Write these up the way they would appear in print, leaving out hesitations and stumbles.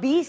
20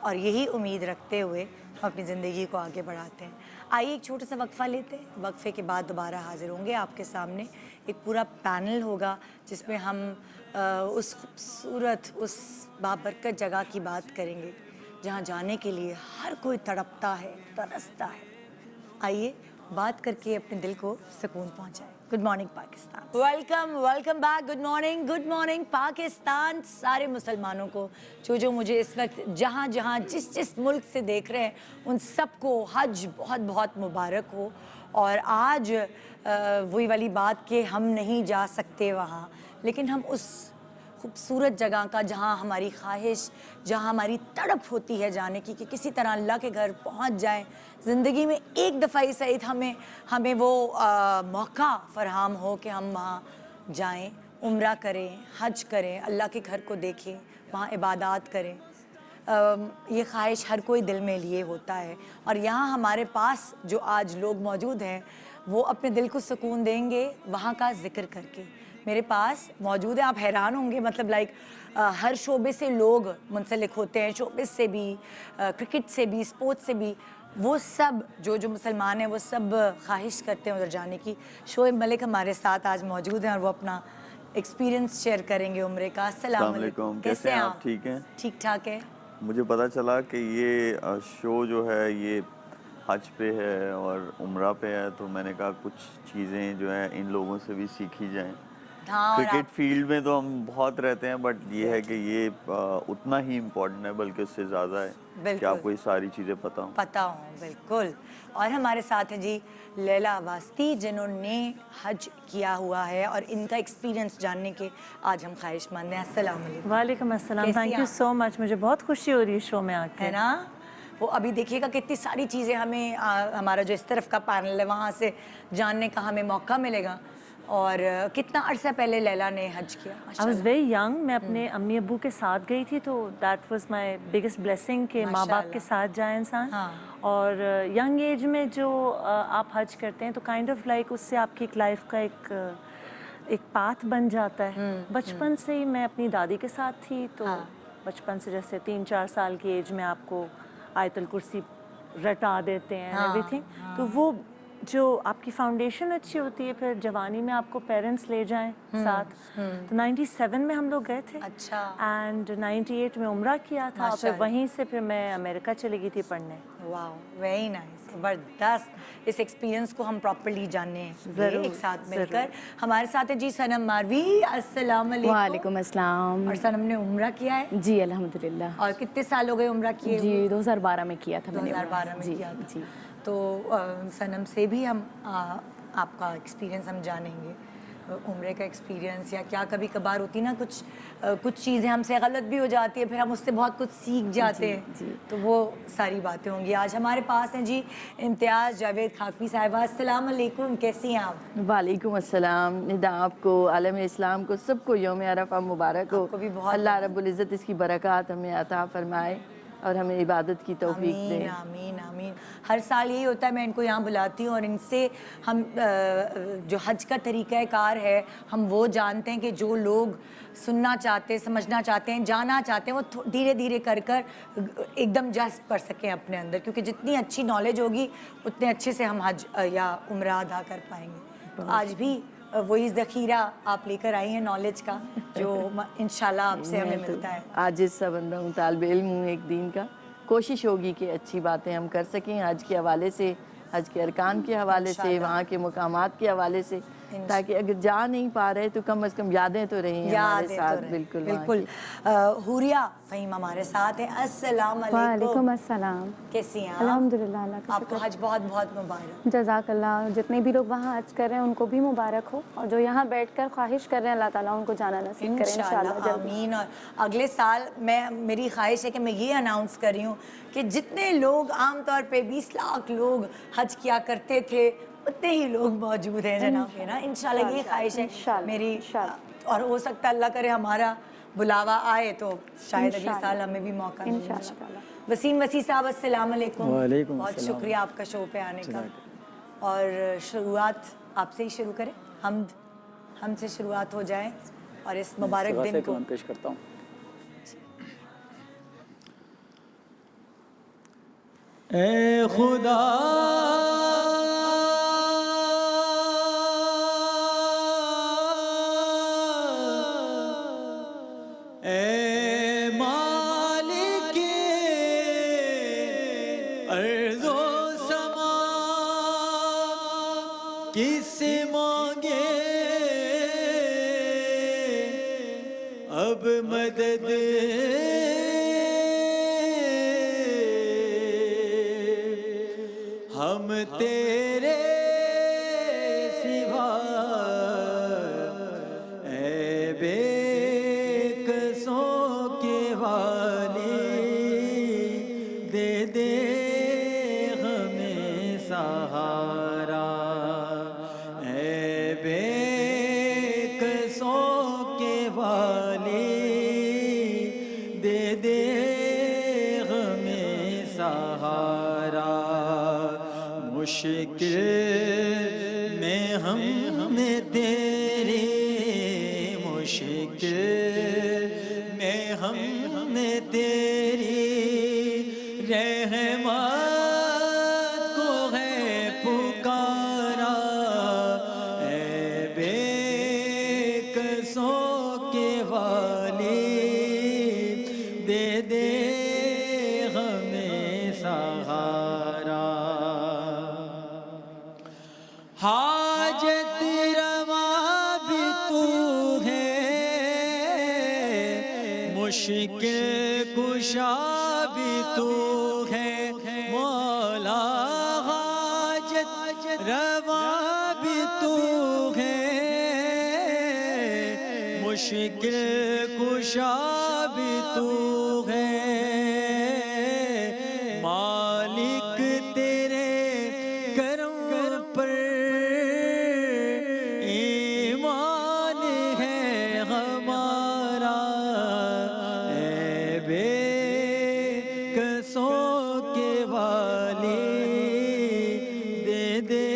اور یہی امید رکھتے ہوئے ہم اپنی زندگی کو آگے بڑھاتے ہیں. آئیے ایک چھوٹا سا وقفہ لیتے ہیں. وقفے کے بعد دوبارہ حاضر ہوں گے آپ کے سامنے. ایک پورا پینل ہوگا جس میں ہم اس خوبصورت, اس بابرکت جگہ کی بات کریں گے جہاں جانے کے لیے ہر کوئی تڑپتا ہے, ترستا ہے. آئیے بات کر کے اپنے دل کو سکون پہنچائیں. Good morning Pakistan. Welcome back. Good morning Pakistan. سارے مسلمانوں کو جو مجھے اس وقت جہاں جہاں جس ملک سے دیکھ رہے ہیں ان سب کو حج بہت بہت مبارک ہو. اور آج وہی والی بات کہ ہم نہیں جا سکتے وہاں, لیکن ہم اس خوبصورت جگہ کا جہاں ہماری خواہش, جہاں ہماری تڑپ ہوتی ہے جانے کی کہ کسی طرح اللہ کے گھر پہنچ جائیں, زندگی میں ایک دفعہ ہی صحیح ہمیں وہ موقع فراہم ہو کہ ہم وہاں جائیں, عمرہ کریں, حج کریں, اللہ کے گھر کو دیکھیں, وہاں عبادات کریں. یہ خواہش ہر کوئی دل میں لیے ہوتا ہے. اور یہاں ہمارے پاس جو آج لوگ موجود ہیں وہ اپنے دل کو سکون دیں گے وہاں کا ذکر کر کے. میرے پاس موجود ہے, آپ حیران ہوں گے, مطلب ہر شعبے سے لوگ منسلک ہوتے ہیں, شعبے سے بھی, کرکٹ سے بھی, اسپورٹس سے بھی. وہ سب جو مسلمان ہیں وہ سب خواہش کرتے ہیں ادھر جانے کی. شعیب ملک ہمارے ساتھ آج موجود ہیں اور وہ اپنا ایکسپیرینس شیئر کریں گے عمرے کا. السلام علیکم. کیسے ہیں آپ؟ ٹھیک ہیں؟ ٹھیک ٹھاک ہے. مجھے پتہ چلا کہ یہ شو جو ہے یہ حج پہ ہے اور عمرہ پہ ہے, تو میں نے کہا کچھ چیزیں جو ہیں ان لوگوں سے بھی سیکھی جائیں. کرکٹ فیلڈ میں تو ہم بہت رہتے ہیں, بٹ یہ ہے کہ یہ اتنا ہی امپورٹنٹ ہے بلکہ اس سے زیادہ ہے کہ آپ کو یہ ساری چیزیں پتہ ہوں. بالکل. اور ہمارے ساتھ ہیں جی لیلا واسطی, جنہوں نے حج کیا ہوا ہے اور ان کا ایکسپیرینس جاننے کے آج ہم خواہش مند ہیں. السلام علیکم. وعلیکم السلام. تھینک یو سو مچ. مجھے بہت خوشی ہو رہی ہے شو میں آ کے, ہے نا. وہ ابھی دیکھیے گا کتنی ساری چیزیں ہمیں ہمارا جو اس طرف کا پینل ہے وہاں سے جاننے کا ہمیں موقع ملے گا. اور کتنا عرصہ پہلے لیلا نے حج کیا؟ I was very young. میں اپنے امی ابو کے ساتھ گئی تھی, تو that was my biggest blessing کہ ماں باپ کے ساتھ جائے انسان. اور ینگ ایج میں جو آپ حج کرتے ہیں تو کائنڈ آف لائک اس سے آپ کی ایک لائف کا ایک پاتھ بن جاتا ہے. بچپن سے ہی میں اپنی دادی کے ساتھ تھی, تو بچپن سے جیسے 3-4 سال کی ایج میں آپ کو آیت الکرسی رٹا دیتے ہیں ایوری تھنگ, تو وہ جو آپ کی فاؤنڈیشن اچھی ہوتی ہے, پھر جوانی میں آپ کو پیرنٹس لے جائیں ساتھ. تو 97 میں ہم لوگ گئے تھے, اینڈ 98 میں عمرہ کیا تھا, اور پھر وہیں سے پھر میں امریکہ چلی گئی تھی پڑھنے. واو, ویری نائس, زبردست. اس ایکسپیرینس کو ہم پراپرلی جاننے ایک ساتھ مل کر. ہمارے ساتھ ہے جی سنم ماروی. السلام علیکم. وعلیکم السلام. اور سنم نے عمرہ کیا ہے؟ جی الحمدللہ. اور کتنے سال ہو گئے عمرہ کیے؟ جی 2012 میں کیا تھا. 2012 میں کیا تھا. جی. تو سنم سے بھی ہم آپ کا ایکسپیرینس ہم جانیں گے, عمرے کا ایکسپیرینس, یا کیا کبھی کبھار ہوتی نا کچھ چیزیں ہم سے غلط بھی ہو جاتی ہے, پھر ہم اس سے بہت کچھ سیکھ جاتے ہیں. تو وہ ساری باتیں ہوں گی. آج ہمارے پاس ہیں جی امتیاز جاوید خاکمی صاحبہ. السلام علیکم, کیسی ہیں آپ؟ وعلیکم السلام. ندا آپ کو, عالم اسلام کو, سب کو یوم عرفہ مبارک ہو. اللہ رب العزت اس کی برکات ہمیں عطا فرمائے اور ہمیں عبادت کی توفیق دے. آمین آمین آمین. ہر سال یہی ہوتا ہے, میں ان کو یہاں بلاتی ہوں اور ان سے ہم جو حج کا طریقہ کار ہے ہم وہ جانتے ہیں کہ جو لوگ سننا چاہتے ہیں, سمجھنا چاہتے ہیں, جانا چاہتے ہیں, وہ دھیرے دھیرے کر ایک دم جذب کر سکیں اپنے اندر, کیونکہ جتنی اچھی نالج ہوگی اتنے اچھے سے ہم حج یا عمرہ ادا کر پائیں گے. آج بھی وہی ذخیرہ آپ لے کر آئی ہیں نالج کا, جو انشاءاللہ آپ سے ہمیں ملتا ہے. عاجز سا بندہ ہوں, طالب علم ہوں ایک دین کا. کوشش ہوگی کہ اچھی باتیں ہم کر سکیں حج کے حوالے سے, حج کے ارکان کے حوالے سے, وہاں کے مقامات کے حوالے سے, تاکہ اگر جا نہیں پا رہے تو کم از کم یادیں تو رہیں ہمارے ساتھ. بالکل. حوریہ فہیم ہمارے ساتھ ہیں. السلام علیکم. وعلیکم السلام. کیسی ہیں آپ؟ الحمدللہ, اللہ کا آپ کو حج بہت بہت مبارک. جزاک اللہ. جتنے بھی لوگ وہاں حج کر رہے ہیں ان کو بھی مبارک ہو, اور جو یہاں بیٹھ کر خواہش کر رہے ہیں اللہ تعالیٰ ان کو جانا نصیب کرے انشاءاللہ. آمین. اور اگلے سال میری خواہش ہے کہ میں یہ اناؤنس کر رہی ہوں کہ جتنے لوگ عام طور پہ 20 لاکھ لوگ حج کیا کرتے تھے اتنے ہی لوگ موجود ہیں جناب, ہے نا. انشاءاللہ یہ خواہش ہے میری, اور ہو سکتا ہے اللہ کرے ہمارا بلاوا آئے تو شاید اگلے سال ہمیں بھی موقع ملے. وسیم وسیع صاحب السلام علیکم. بہت شکریہ آپ کا شو پہ آنے کا. اور شروعات آپ سے ہی شروع کریں, ہم سے شروعات ہو جائے اور اس مبارک دن کو پیش کرتا ہوں. اے خدا اے مالک ارض و سما کس سے مانگے اب مدد ہم تیرے سوا اے بے قصوں کے والی دے دے ہمیں سہارا اے بے قصوں کے والی دے دے ہمیں سہارا مشکل میں ہم نے تیری مشکل میں ہم نے تیری رحمت کو ہے پکارا اے بے قصوں کے والی دے دے ہمیں سہارا حاجت روا بھی تو ہے مشکل کشا بھی تو ہے مولا حاجت روا بھی تو ہے مشکل کشا بھی تو ہے مالک تیرے کرم پر ایمان ہے ہمارا اے بے قصوں کے والی دے دے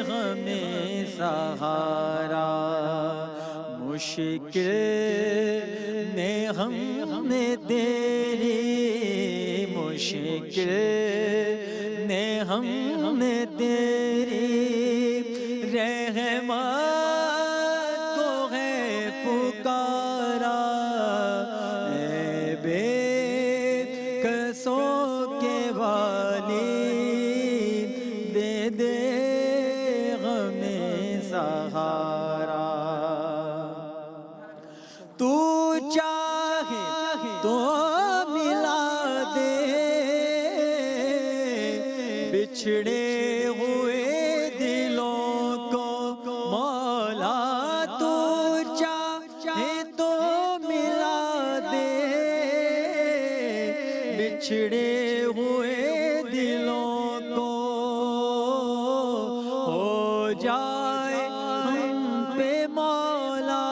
ہمیں سہارا مشکل میں ہم نے تیری مشکل میں ہم نے تیری رحمت کو ہے پکارا اے بے قصوں کے والی دے دے ہمیں سہارا تو چاہے تو ملا دے بچھڑے ہوئے دلوں کو مولا تو چاہے تو ملا دے بچھڑے ہوئے دلوں کو ہو جائے ہم پہ مولا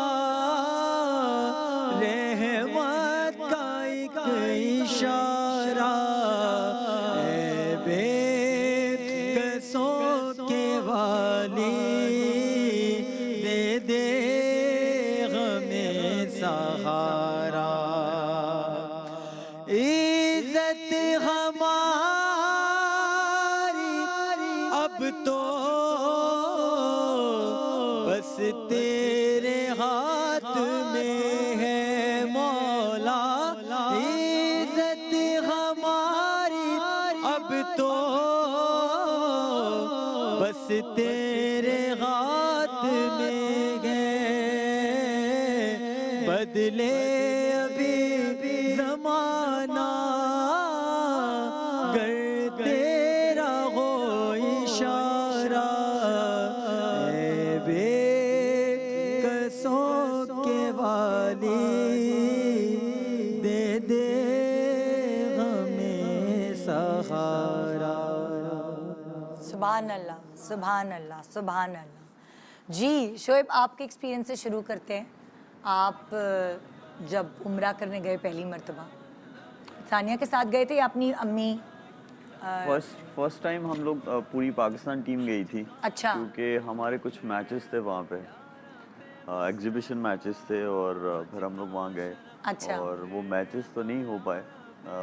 رحمت کا ایک اشارہ اے بے قصوں کے والی دے دے ہمیں سہارا عزت ہماری اب تو بس تیرے ہاتھ میں ہے مولا عزت ہماری اب تو بس تیرے ہاتھ میں ہے بدلے ابھی زمانہ گر تیرا ہو اشارہ اے بے قصوں کے والی دے دے ہمیں سہارا سبحان اللہ سبحان اللہ سبحان اللہ. جی شعیب آپ کے ایکسپیرینس سے شروع کرتے ہیں. آپ جب عمرہ کرنے گئے پہلی مرتبہ ثانیہ کے ساتھ گئے تھے یا اپنی امی؟ فرسٹ ٹائم ہم لوگ پوری پاکستان ٹیم گئی تھی. اچھا. کیونکہ ہمارے کچھ میچز تھے وہاں پہ ایگزیبیشن میچز تھے اور پھر ہم لوگ وہاں گئے. اچھا. اور وہ میچز تو نہیں ہو پائے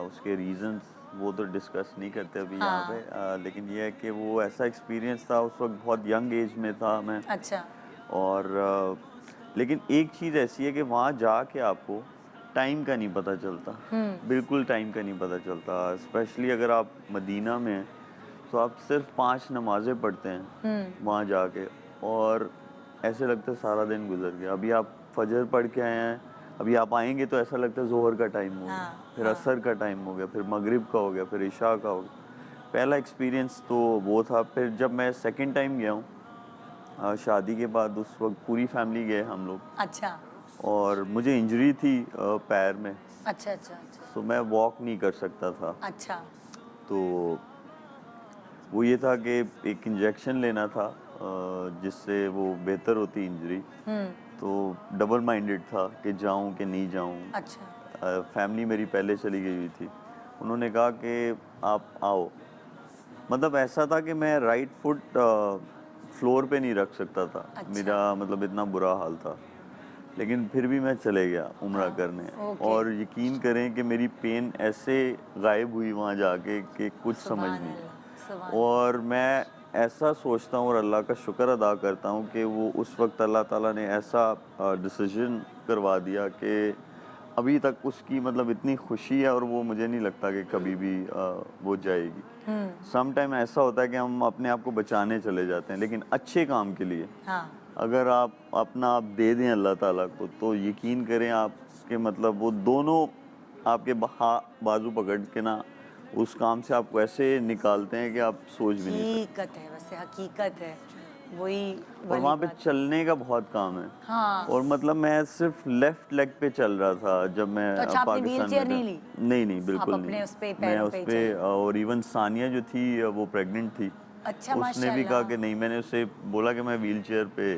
اس کے ریزنز وہ تو ڈسکس نہیں کرتے ابھی یہاں پہ، لیکن یہ ہے کہ وہ ایسا ایکسپیرینس تھا، اس وقت بہت ینگ ایج میں تھا میں. اچھا. اور لیکن ایک چیز ایسی ہے کہ وہاں جا کے آپ کو ٹائم کا نہیں پتہ چلتا، بالکل ٹائم کا نہیں پتہ چلتا. اسپیشلی اگر آپ مدینہ میں ہیں تو آپ صرف 5 نمازیں پڑھتے ہیں وہاں جا کے، اور ایسے لگتا ہے سارا دن گزر گیا. ابھی آپ فجر پڑھ کے آئے ہیں، ابھی آپ آئیں گے تو ایسا لگتا ہے ظہر کا ٹائم ہو گیا، پھر عصر کا ٹائم ہو گیا، پھر مغرب کا ہو گیا، پھر عشاء کا ہو گیا. پہلا ایکسپیرینس تو وہ تھا. پھر جب میں سیکنڈ ٹائم گیا ہوں شادی کے بعد، اس وقت پوری فیملی گئے ہم لوگ. اچھا اور مجھے انجری تھی پیر میں، اچھا اچھا اچھا تو میں واک نہیں کر سکتا تھا. اچھا. تو وہ یہ تھا کہ ایک انجیکشن لینا تھا جس سے وہ بہتر ہوتی انجری. تو ڈبل مائنڈڈ تھا کہ جاؤں کہ نہیں جاؤں. اچھا. فیملی میری پہلے چلی گئی ہوئی تھی. انہوں نے کہا کہ آپ آؤ. مطلب ایسا تھا کہ میں رائٹ فٹ فلور پہ نہیں رکھ سکتا تھا. میرا مطلب اتنا برا حال تھا، لیکن پھر بھی میں چلے گیا عمرہ کرنے. اور یقین کریں کہ میری پین ایسے غائب ہوئی وہاں جا کے کہ کچھ سمجھ نہیں. اور میں ایسا سوچتا ہوں اور اللہ کا شکر ادا کرتا ہوں کہ وہ اس وقت اللہ تعالیٰ نے ایسا ڈیسیژن کروا دیا کہ ابھی تک اس کی مطلب اتنی خوشی ہے، اور وہ مجھے نہیں لگتا کہ کبھی بھی وہ جائے گی. سم ٹائم ایسا ہوتا ہے کہ ہم اپنے آپ کو بچانے چلے جاتے ہیں، لیکن اچھے کام کے لیے اگر آپ اپنا آپ دے دیں اللہ تعالیٰ کو، تو یقین کریں آپ کے مطلب وہ دونوں آپ کے بازو پکڑ کے نا اس کام سے آپ کو ایسے نکالتے ہیں کہ آپ سوچ بھی نہیں سکتے. حقیقت ہے، ویسے حقیقت ہے وہی. اور وہاں پہ چلنے کا بہت کام ہے. اور مطلب میں صرف لیفٹ لیگ پہ چل رہا تھا جب میں پاکستان میں. نہیں بالکل نہیں، میں اس پہ. اور ایون ثانیہ جو تھی وہ پریگننٹ تھی، اس نے بھی کہا کہ نہیں. میں نے اسے بولا کہ میں ویل چیئر پہ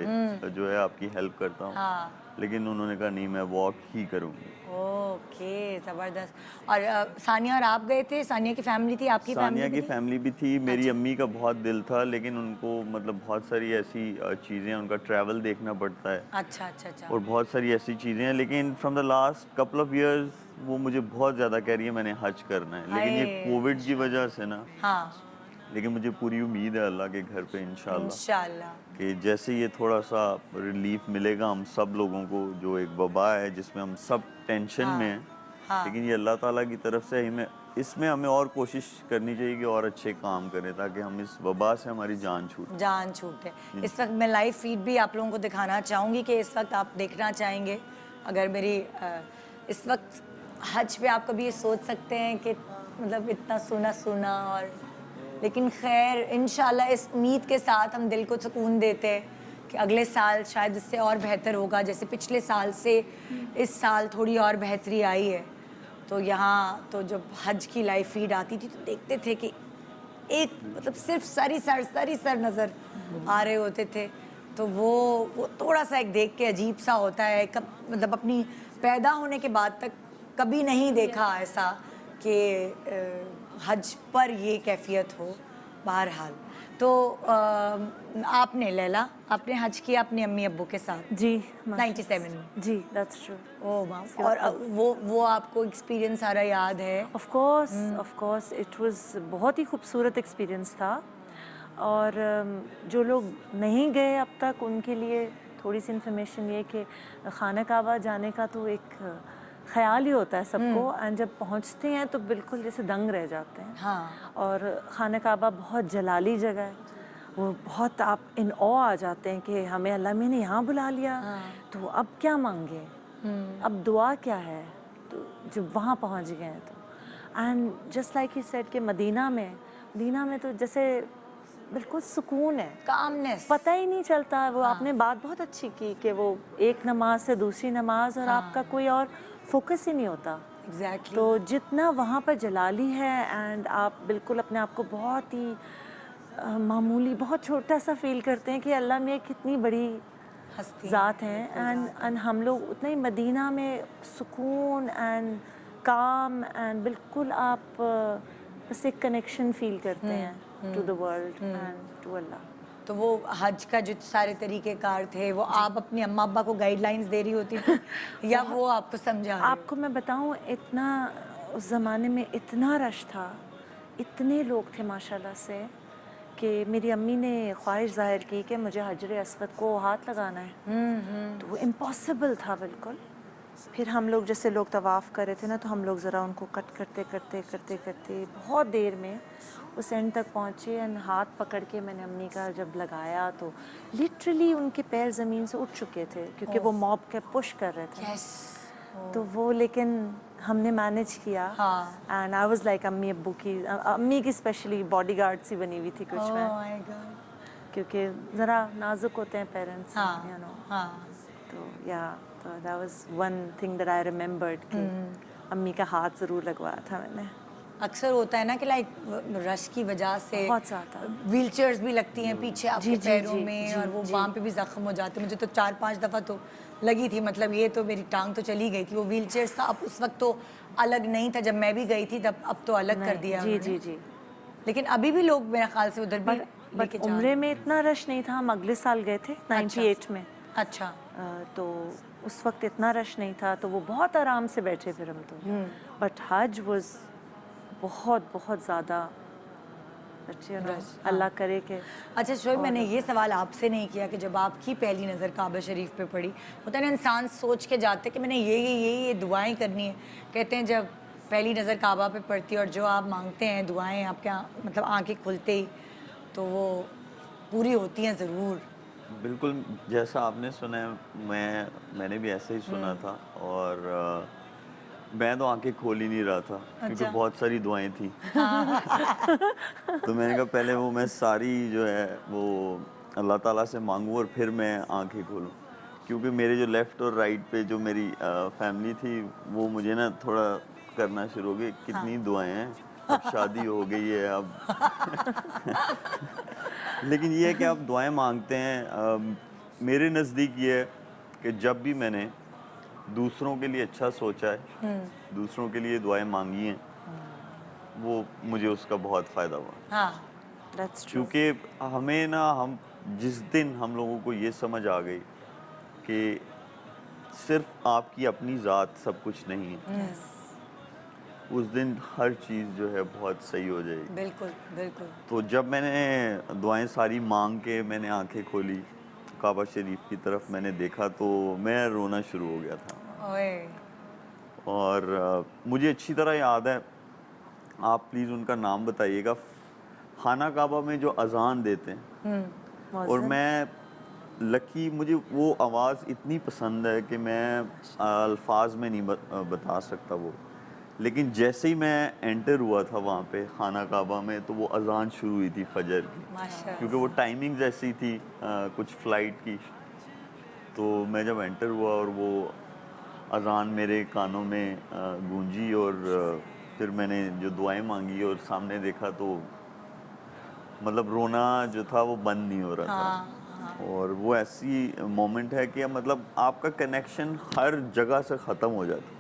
جو ہے آپ کی ہیلپ کرتا ہوں، لیکن انہوں نے کہا نہیں میں واک ہی کروں گی. اوکے، زبردست. اور ثانیہ اور آپ گئے تھے؟ ثانیہ کی فیملی تھی، آپ کی فیملی؟ ثانیہ کی فیملی بھی تھی. میری امی کا بہت دل تھا، لیکن ان کو مطلب بہت ساری ایسی چیزیں، ان کا ٹریول دیکھنا پڑتا ہے. اچھا اچھا اچھا. اور بہت ساری ایسی چیزیں ہیں. لیکن from the last couple of years وہ مجھے بہت زیادہ کہہ رہی ہے میں نے حج کرنا ہے. لیکن یہ کووڈ کی وجہ سے نا، لیکن مجھے پوری امید ہے اللہ کے گھر پہ انشاءاللہ کہ جیسے یہ تھوڑا سا ریلیف ملے گا ہم سب لوگوں کو، جو ایک وبا ہے جس میں ہم سب ٹینشن میں ہیں، لیکن یہ اللہ تعالیٰ کی طرف سے اس میں ہمیں اور کوشش کرنی چاہیے کہ اور اچھے کام کریں تاکہ ہم اس وبا سے ہماری جان چھوٹے. اس وقت میں لائیو فیڈ بھی آپ لوگوں کو دکھانا چاہوں گی کہ اس وقت آپ دیکھنا چاہیں گے. اگر میری اس وقت حج پہ آپ کبھی یہ سوچ سکتے ہیں کہ مطلب اتنا سونا اور، لیکن خیر انشاءاللہ اس امید کے ساتھ ہم دل کو سکون دیتے ہیں کہ اگلے سال شاید اس سے اور بہتر ہوگا. جیسے پچھلے سال سے اس سال تھوڑی اور بہتری آئی ہے. تو یہاں تو جب حج کی لائیو فیڈ آتی تھی تو دیکھتے تھے کہ ایک مطلب صرف سر نظر آ رہے ہوتے تھے. تو وہ تھوڑا سا ایک دیکھ کے عجیب سا ہوتا ہے. مطلب اپنی پیدا ہونے کے بعد تک کبھی نہیں دیکھا ایسا کہ حج پر یہ کیفیت ہو. بہرحال تو آپ نے لیلا آپ نے حج کیا اپنے امی ابو کے ساتھ؟ جی 97 میں. جی that's true. اور وہ آپ کو ایکسپیرینس سارا یاد ہے؟ آف کورس اٹ واز بہت ہی خوبصورت ایکسپیرینس تھا. اور جو لوگ نہیں گئے اب تک ان کے لیے تھوڑی سی انفارمیشن یہ کہ خانہ کعبہ جانے کا تو ایک خیال ہی ہوتا ہے سب کو، اینڈ جب پہنچتے ہیں تو بالکل جیسے دنگ رہ جاتے ہیں. اور خانہ کعبہ بہت جلالی جگہ ہے، وہ بہت آپ ان او آ جاتے ہیں کہ ہمیں اللہ میں نے یہاں بلا لیا تو اب کیا مانگے، اب دعا کیا ہے. تو جب وہاں پہنچ گئے ہیں تو and just like he said کہ مدینہ میں تو جیسے بالکل سکون ہے، کامنس، پتہ ہی نہیں چلتا. وہ آپ نے بات بہت اچھی کی کہ وہ ایک نماز سے دوسری نماز اور آپ کا کوئی اور فوکس ہی نہیں ہوتا. تو جتنا وہاں پر جلالی ہے اینڈ آپ بالکل اپنے آپ کو بہت ہی معمولی، بہت چھوٹا سا فیل کرتے ہیں کہ اللہ میں کتنی بڑی ذات ہیں. اینڈ ہم لوگ اتنا ہی مدینہ میں سکون اینڈ کام اینڈ بالکل آپ بس ایک کنیکشن فیل کرتے ہیں to the world and to Allah. تو وہ حج کا جو سارے طریقہ کار تھے وہ آپ اپنے اماں ابا کو گائیڈ لائنز دے رہی ہوتی تھی یا وہ آپ کو سمجھا؟ آپ کو میں بتاؤں اتنا اس زمانے میں اتنا رش تھا, اتنے لوگ تھے ماشاءاللہ سے, کہ میری امی نے خواہش ظاہر کی کہ مجھے حجر اسود کو ہاتھ لگانا ہے, تو وہ امپاسبل تھا بالکل. پھر ہم لوگ جیسے لوگ طواف کر رہے تھے نا, تو ہم لوگ ذرا ان کو کٹ کرتے کرتے کرتے کرتے بہت دیر میں اس اینڈ تک پہنچے, اینڈ ہاتھ پکڑ کے میں نے امی کا جب لگایا تو لٹرلی ان کے پیر زمین سے اٹھ چکے تھے, کیونکہ وہ موب کے پش کر رہے تھے. تو وہ لیکن ہم نے مینیج کیا, اینڈ آئی واز لائک امی ابو کی, امی کی اسپیشلی باڈی گارڈ سی بنی ہوئی تھی کچھ میں, کیونکہ ذرا نازک ہوتے ہیں پیرنٹس, یو نو. تو یا تو that was one thing that I remembered کہ امی کا ہاتھ ضرور لگوایا تھا میں نے. اکثر ہوتا ہے نا کہ لائک رش کی وجہ سے بہت زیادہ ویل چیئرز بھی لگتی ہیں پیچھے آپ کے پیروں میں, اور وہ وہاں پہ بھی زخم ہو جاتے ہیں. مجھے تو 4-5 دفعہ تو لگی تھی, مطلب یہ تو میری ٹانگ تو چلی گئی تھی. وہ ویل چیئرز تھا, اب اس وقت تو الگ نہیں تھا جب میں بھی گئی تھی, تب اب تو الگ کر دیا. جی. لیکن ابھی بھی لوگ میرے خیال سے ادھر بھی لے کے جا. عمرے میں اتنا رش نہیں تھا, ہم اگلے سال گئے تھے 98 میں. اچھا. تو اس وقت اتنا رش نہیں تھا, تو وہ بہت آرام سے بیٹھے پھر ہم تو. بٹ حج واز بہت بہت زیادہ, اللہ کرے کہ. اچھا شعیب, میں نے یہ سوال آپ سے نہیں کیا کہ جب آپ کی پہلی نظر کعبہ شریف پہ پڑی, ہوتا ہے نا انسان سوچ کے جاتے کہ میں نے یہ دعائیں کرنی ہیں. کہتے ہیں جب پہلی نظر کعبہ پہ پڑتی ہے اور جو آپ مانگتے ہیں دعائیں آپ کے مطلب آنکھیں کھلتے ہی تو وہ پوری ہوتی ہیں ضرور. بالکل جیسا آپ نے سنا ہے, میں نے بھی ایسے ہی سنا تھا, اور میں تو آنکھیں کھول ہی نہیں رہا تھا کیونکہ بہت ساری دعائیں تھیں. تو میں نے کہا پہلے وہ میں ساری جو ہے وہ اللہ تعالیٰ سے مانگوں اور پھر میں آنکھیں کھولوں, کیونکہ میرے جو لیفٹ اور رائٹ پہ جو میری فیملی تھی وہ مجھے نا تھوڑا کرنا شروع ہو گئی, کتنی دعائیں ہیں, اب شادی ہو گئی ہے اب. لیکن یہ ہے کہ آپ دعائیں مانگتے ہیں, میرے نزدیک یہ ہے کہ جب بھی میں نے دوسروں کے لیے اچھا سوچا ہے, دوسروں کے لیے دعائیں مانگی ہیں, وہ مجھے اس کا بہت فائدہ ہوا. کیونکہ ہمیں نا, ہم جس دن ہم لوگوں کو یہ سمجھ آ گئی کہ صرف آپ کی اپنی ذات سب کچھ نہیں ہے, اس دن ہر چیز جو ہے بہت صحیح ہو جائے گی. بالکل بالکل. تو جب میں نے دعائیں ساری مانگ کے میں نے آنکھیں کھولی, کعبہ شریف کی طرف میں نے دیکھا, تو میں رونا شروع ہو گیا تھا. اور مجھے اچھی طرح یاد ہے, آپ پلیز ان کا نام بتائیے گا, خانہ کعبہ میں جو اذان دیتے ہیں, اور میں لکی, مجھے وہ آواز اتنی پسند ہے کہ میں الفاظ میں نہیں بتا سکتا وہ. لیکن جیسے ہی میں انٹر ہوا تھا وہاں پہ خانہ کعبہ میں, تو وہ اذان شروع ہوئی تھی فجر کی, کیونکہ وہ ٹائمنگ ایسی تھی کچھ فلائٹ کی. تو میں جب انٹر ہوا اور وہ اذان میرے کانوں میں گونجی, اور پھر میں نے جو دعائیں مانگی اور سامنے دیکھا, تو مطلب رونا جو تھا وہ بند نہیں ہو رہا تھا. اور وہ ایسی مومنٹ ہے کہ مطلب آپ کا کنیکشن ہر جگہ سے ختم ہو جاتا ہے,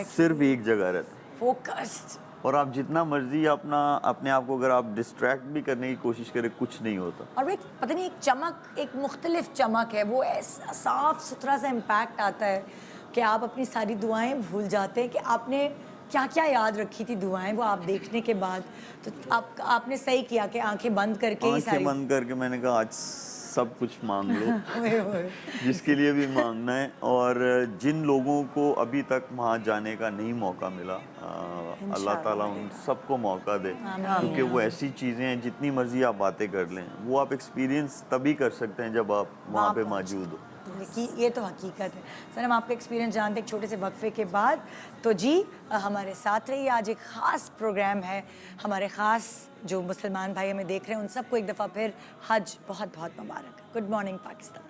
صرف ایک جگہ رہتا ہے, فوکسڈ. اور آپ جتنا مرضی اپنے آپ کو اگر آپ ڈسٹریکٹ بھی کرنے کی کوشش کریں, کچھ نہیں ہوتا. اور ایک پتہ نہیں ایک چمک, ایک مختلف چمک ہے, وہ ایسا صاف ستھرا سا امپیکٹ آتا ہے کہ آپ اپنی ساری دعائیں بھول جاتے ہیں کہ آپ نے کیا کیا یاد رکھی تھی دعائیں, وہ آپ دیکھنے کے بعد. تو آپ نے صحیح کیا کہ آنکھیں بند کر کے ہی آنکھیں بند کر کے میں نے کہا آج سب کچھ مانگ لو جس کے لیے بھی مانگنا ہے. اور جن لوگوں کو ابھی تک وہاں جانے کا نہیں موقع ملا, اللہ تعالیٰ ان سب کو موقع دے, کیونکہ وہ ایسی چیزیں ہیں جتنی مرضی آپ باتیں کر لیں, وہ آپ ایکسپیرینس تبھی کر سکتے ہیں جب آپ وہاں پہ موجود ہو. یہ تو حقیقت ہے. سر ہم آپ کا ایکسپیرینس جانتے ہیں ایک چھوٹے سے وقفے کے بعد. تو جی ہمارے ساتھ رہیے, آج ایک خاص پروگرام ہے, ہمارے خاص جو مسلمان بھائی ہمیں دیکھ رہے ہیں ان سب کو ایک دفعہ پھر حج بہت بہت مبارک. Good morning Pakistan,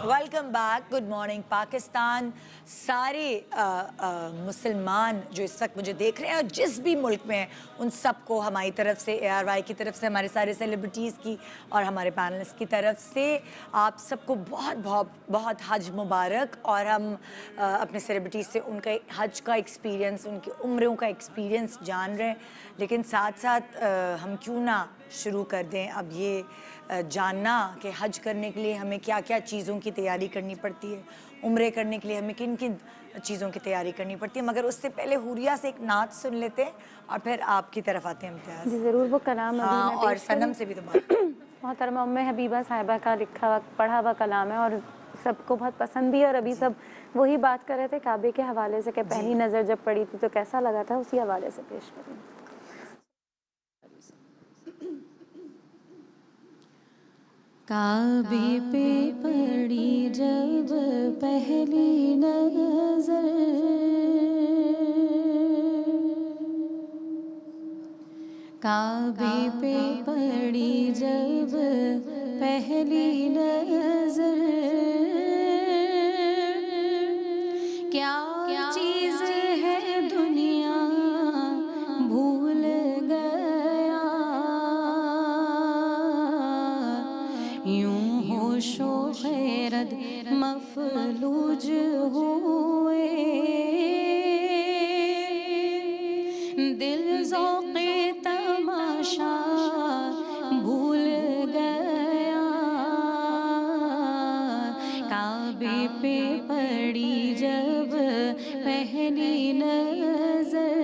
welcome back, good morning Pakistan. سارے مسلمان جو اس وقت مجھے دیکھ رہے ہیں اور جس بھی ملک میں ہیں, ان سب کو ہماری طرف سے, ARY کی طرف سے, ہمارے سارے سیلیبریٹیز کی اور ہمارے پینلسٹ کی طرف سے آپ سب کو بہت بہت بہت حج مبارک. اور ہم اپنے سیلیبریٹیز سے ان کا حج کا ایکسپیرینس, ان کی عمروں کا ایکسپیرینس جان رہے ہیں, لیکن ساتھ ساتھ ہم کیوں نہ شروع کر دیں. اب یہ جاننا کہ حج کرنے کے لیے ہمیں کیا کیا چیزوں کی تیاری کرنی پڑتی ہے, عمرے کرنے کے لیے ہمیں کن کن چیزوں کی تیاری کرنی پڑتی ہے, مگر اس سے پہلے حوریہ سے ایک نعت سن لیتے ہیں اور پھر آپ کی طرف آتے ہیں امتیاز. جی ضرور, وہ کلام ابھی ہاں, میں اور پیش کروں. صنم سے بھی تو بات. محترمہ ام حبیبہ صاحبہ کا لکھا ہوا پڑھا ہوا کلام ہے اور سب کو بہت پسند بھی ہے, اور ابھی سب وہی بات کر رہے تھے کعبے کے حوالے سے کہ پہلی نظر جب پڑی تھی تو کیسا لگا تھا, اسی حوالے سے پیش کروں. کعبے پہ پڑی جب پہلی نظر, کعبے پہ پڑی جب پہلی نظر, کیا چیز ہے دنیا بھول گیا, یوں ہوش و خیرت مفلوج ہوئے, دل ذوق تماشا بھول گیا, کعبے پہ پڑی جب پہلی نظر,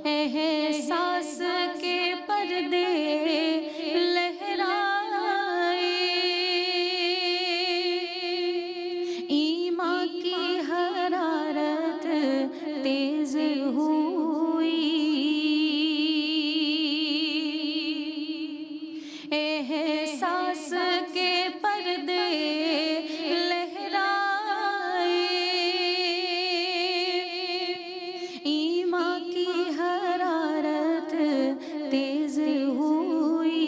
احساس کے پردے لہرائے, ایمان کی حرارت تیز ہوئی, احساس کے پردے لہرائے, ایمان کی حرارت تیز ہوئی,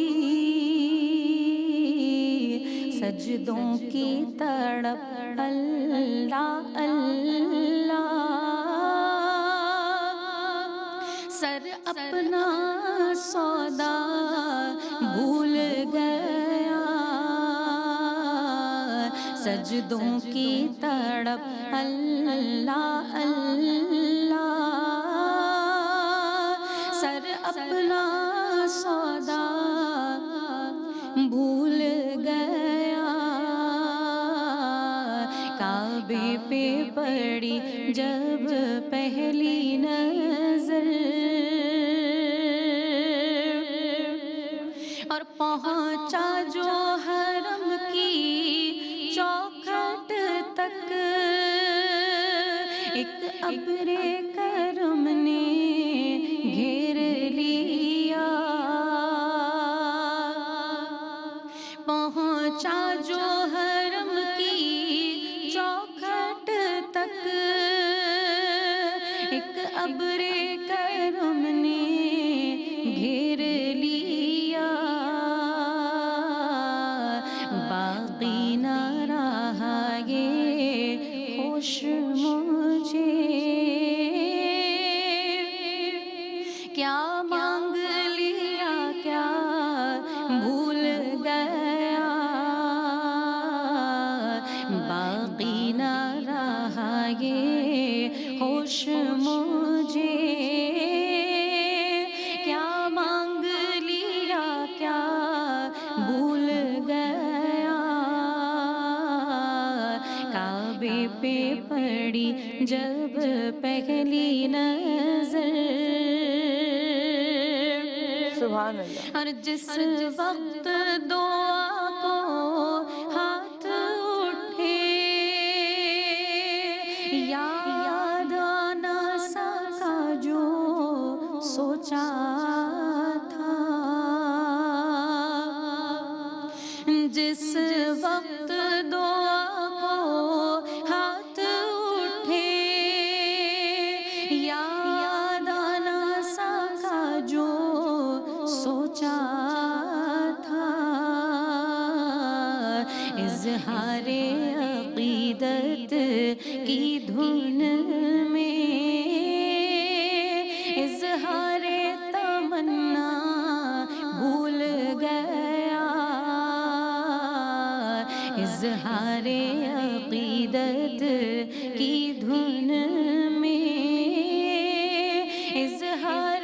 سجدوں کی تڑپ اللہ اللہ, سر اپنا سودا بھول گیا, سجدوں کی تڑپ اللہ اللہ, سر اپنا سودا بھول گیا, کعبے پہ پڑی جب پہلی نظر, اور پہنچا جو حرم کی چوکھٹ تک, ایک ابر کرم نے گھیر لیا, پہنچا جو حرم کی چوکھٹ تک, ایک ابر کرم نے گھیر لیا, باقی نہ رہا یہ ہوش مجھے, کیا مانگ لیا کیا بھول گیا, باقی نہ رہا یہ ہوش مجھے, کیا مانگ لیا کیا بھول گیا, کعبے پہ پڑی جب پہلی نظر, سبحان اللہ. اور جس وقت دعا کو ہاتھ اٹھے, یاد آنا سکا جو سوچا تھا, جس وقت دعا کو ہاتھ اٹھے, یاد آنا سکا جو سوچا تھا, اظہار عقیدت کی دھن میں, اظہار تمنا بھول گیا, اظہار عقیدت کی دھن میں, اظہار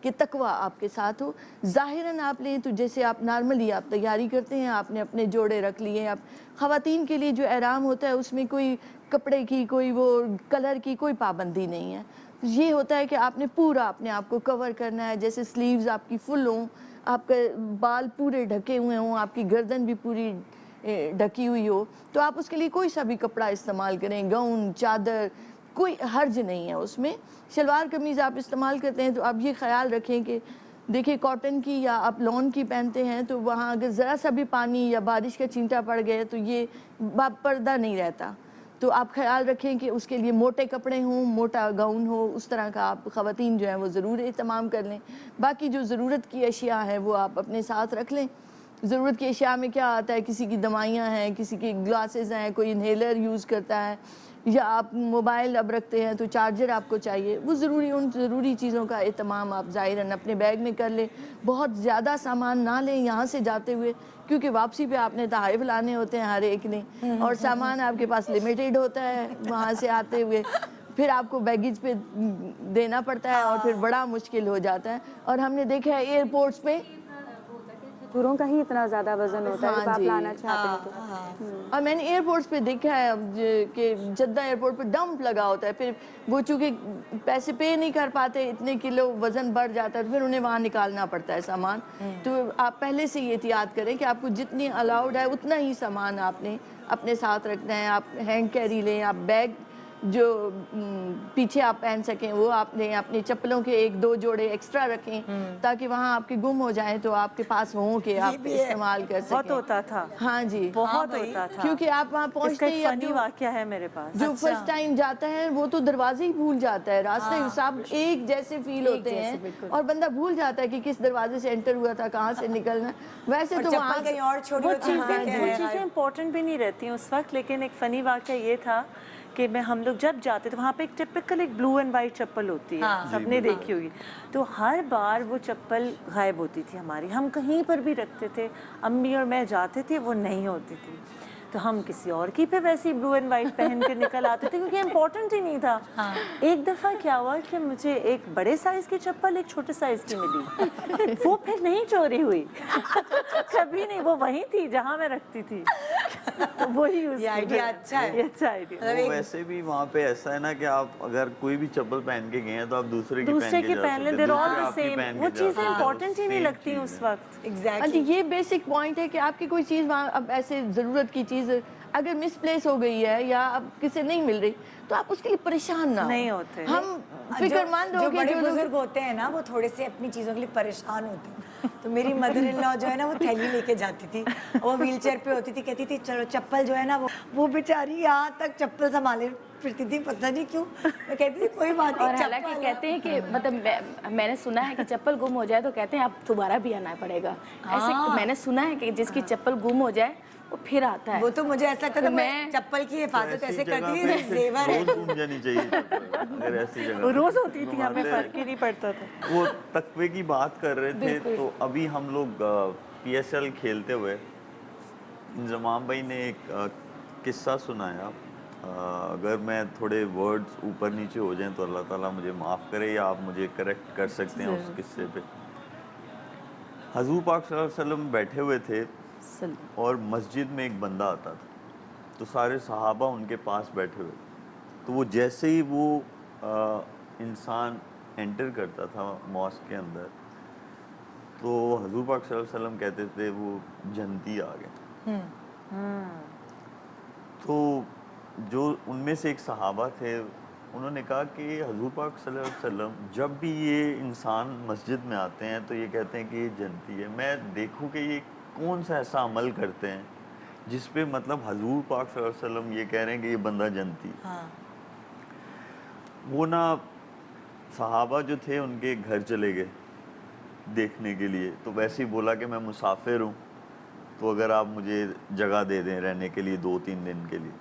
کہ تقویٰ آپ کے ساتھ ہو. ظاہراً آپ لیں تو جیسے آپ نارملی آپ تیاری کرتے ہیں, آپ نے اپنے جوڑے رکھ لیے. آپ خواتین کے لیے جو احرام ہوتا ہے اس میں کوئی کپڑے کی, کوئی وہ کلر کی کوئی پابندی نہیں ہے. یہ ہوتا ہے کہ آپ نے پورا اپنے آپ کو کور کرنا ہے, جیسے سلیوز آپ کی فل ہوں, آپ کے بال پورے ڈھکے ہوئے ہوں, آپ کی گردن بھی پوری ڈھکی ہوئی ہو, تو آپ اس کے لیے کوئی سا بھی کپڑا استعمال کریں, گاؤن, چادر, کوئی حرج نہیں ہے اس میں. شلوار قمیض آپ استعمال کرتے ہیں تو آپ یہ خیال رکھیں کہ دیکھیں کاٹن کی یا آپ لون کی پہنتے ہیں تو وہاں اگر ذرا سا بھی پانی یا بارش کا چھینٹا پڑ گئے تو یہ پردہ نہیں رہتا. تو آپ خیال رکھیں کہ اس کے لیے موٹے کپڑے ہوں, موٹا گاؤن ہو, اس طرح کا آپ خواتین جو ہیں وہ ضرور اہتمام کر لیں. باقی جو ضرورت کی اشیاء ہیں وہ آپ اپنے ساتھ رکھ لیں. ضرورت کی اشیاء میں کیا آتا ہے, کسی کی دوائیاں ہیں, کسی کے گلاسز ہیں, کوئی انہیلر یوز کرتا ہے, یا آپ موبائل اب رکھتے ہیں تو چارجر آپ کو چاہیے. وہ ان ضروری چیزوں کا اہتمام آپ ظاہراً اپنے بیگ میں کر لیں. بہت زیادہ سامان نہ لیں یہاں سے جاتے ہوئے, کیونکہ واپسی پہ آپ نے تحائف لانے ہوتے ہیں ہر ایک نے, اور سامان آپ کے پاس لمیٹیڈ ہوتا ہے وہاں سے آتے ہوئے, پھر آپ کو بیگیج پہ دینا پڑتا ہے اور پھر بڑا مشکل ہو جاتا ہے. اور ہم نے دیکھا ہے ایئرپورٹس پہ گھروں کا ہی اتنا زیادہ وزن ہوتا ہے جب آپ لانا چاہتے ہیں تو. اور میں نے ایئرپورٹس پہ دیکھا ہے کہ جدہ ایئرپورٹ پہ ڈمپ لگا ہوتا ہے, پھر وہ چونکہ پیسے پے نہیں کر پاتے, اتنے کلو وزن بڑھ جاتا ہے, پھر انہیں وہاں نکالنا پڑتا ہے سامان. تو آپ پہلے سے یہ احتیاط کریں کہ آپ کو جتنی الاؤڈ ہے اتنا ہی سامان آپ نے اپنے ساتھ رکھنا ہے. آپ ہینڈ کیری لیں, آپ بیگ جو پیچھے آپ پہن سکیں وہ آپ لیں, اپنی چپلوں کے 1-2 جوڑے ایکسٹرا رکھیں تاکہ وہاں آپ کے گم ہو جائیں تو آپ کے پاس ہوں کہ آپ استعمال کر سکیں. بہت ہوتا تھا, ہاں جی, بہت ہوتا تھا, کیونکہ آپ وہاں پہنچتے ہی فنی واقعہ ہے میرے پاس. جو فرسٹ ٹائم جاتا ہے وہ تو دروازے ہی بھول جاتا ہے, راستے سب ایک جیسے فیل ہوتے ہیں اور بندہ بھول جاتا ہے کہ کس دروازے سے انٹر ہوا تھا, کہاں سے نکلنا. ویسے تو وہاں کہیں اور وہ چیزیں امپورٹنٹ بھی نہیں رہتی اس وقت. لیکن ایک فنی واقعہ یہ تھا کہ ہم لوگ جب جاتے تو وہاں پہ ایک ٹپکل ایک بلو اینڈ وائٹ چپل ہوتی ہے, سب نے دیکھی ہوگی. تو ہر بار وہ چپل غائب ہوتی تھی ہماری, ہم کہیں پر بھی رکھتے تھے, امی اور میں جاتے تھے وہ نہیں ہوتی تھی, تو ہم کسی اور کی پہ ویسے بلو اینڈ وائٹ پہن کے نکل آتے تھے کیونکہ امپورٹنٹ ہی نہیں تھا. ایک دفعہ کیا ہوا کہ مجھے ایک بڑے سائز کی چپل ایک چھوٹے سائز کی ملی, وہ پھر نہیں چوری ہوئی کبھی نہیں, وہ وہیں تھی جہاں میں رکھتی تھی, وہی یوز. یہ آئیڈیا اچھا ہے, اچھا آئیڈیا. ویسے بھی وہاں پہ ایسا ہے نا کہ آپ اگر کوئی بھی چپل پہن کے گئے ہیں تو آپ دوسرے کی پہن لیں, they're all the same. وہ چیزیں امپورٹنٹ ہی نہیں لگتی اس وقت. یہ بیسک پوائنٹ ہے کہ آپ کی کوئی چیز وہاں اب ایسے ضرورت کی چیز اگر مس پلیس ہو گئی ہے یا اب کسی نہیں مل رہی تو آپ اس کے لیے پریشان نہ نہیں ہوتے. ہم فکر مند ہو جو کے بڑے بزرگ ہوتے ہیں نا وہ تھوڑے سے اپنی چیزوں کے لیے پریشان ہوتے ہیں. تو میری مدر ان لا جو ہے نا وہ تھیلی لے کے جاتی تھی, وہ ویل چیئر پہ ہوتی تھی, کہتی تھی چلو چپل جو ہے نا وہ بیچاری یہاں تک چپل سنبھالے پھرتی تھی, پتہ نہیں کیوں. میں کہتی تھی کوئی بات نہیں. اور حالانکہ کہتے ہیں کہ مطلب میں نے سنا ہے کہ چپل گم ہو جائے تو کہتے ہیں اب دوبارہ بھی آنا پڑے گا. ایسے میں نے سنا ہے کہ جس کی چپل گم ہو جائے وہ پھر آتا ہے. وہ تو مجھے ایسا لگتا تھا میں چپل کی حفاظت ایسے کرتی تھی, زیور ہے. روز گھوم جانی چاہیے اگر ایسی جگہ روز ہوتی تھی, ہمیں فرق ہی نہیں پڑتا تھا. وہ تقوی کی بات کر رہے تھے تو ابھی ہم لوگ PSL کھیلتے ہوئے انضمام بھائی نے ایک قصہ سنایا. اگر میں تھوڑے ورڈز اوپر نیچے ہو جائیں تو اللہ تعالیٰ مجھے معاف کرے یا آپ مجھے کریکٹ کر سکتے ہیں اس قصے پہ. حضور پاک صلی اللہ علیہ وسلم بیٹھے ہوئے تھے اور مسجد میں ایک بندہ آتا تھا, تو سارے صحابہ ان کے پاس بیٹھے ہوئے, تو وہ جیسے ہی وہ انسان انٹر کرتا تھا ماسک کے اندر تو حضور پاک صلی اللہ علیہ وسلم کہتے تھے وہ جنتی آ گئے. تو جو ان میں سے ایک صحابہ تھے انہوں نے کہا کہ حضور پاک صلی اللہ علیہ وسلم جب بھی یہ انسان مسجد میں آتے ہیں تو یہ کہتے ہیں کہ یہ جنتی ہے, میں دیکھوں کہ یہ کون سا ایسا عمل کرتے ہیں جس پہ مطلب حضور پاک صلی اللہ علیہ وسلم یہ کہہ رہے ہیں کہ یہ بندہ جنتی. وہ نا صحابہ جو تھے ان کے گھر چلے گئے دیکھنے کے لیے, تو ویسے ہی بولا کہ میں مسافر ہوں تو اگر آپ مجھے جگہ دے دیں رہنے کے لیے 2-3 دن کے لیے.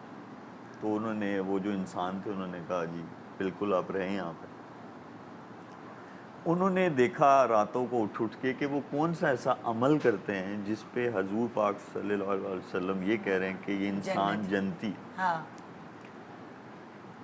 تو انہوں نے وہ جو انسان تھے انہوں نے کہا جی بالکل آپ رہیں یہاں پہ. انہوں نے دیکھا راتوں کو اٹھ کے کہ وہ کون سا ایسا عمل کرتے ہیں جس پہ حضور پاک صلی اللہ علیہ وسلم یہ کہہ رہے ہیں کہ یہ انسان جنتی.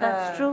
That's true.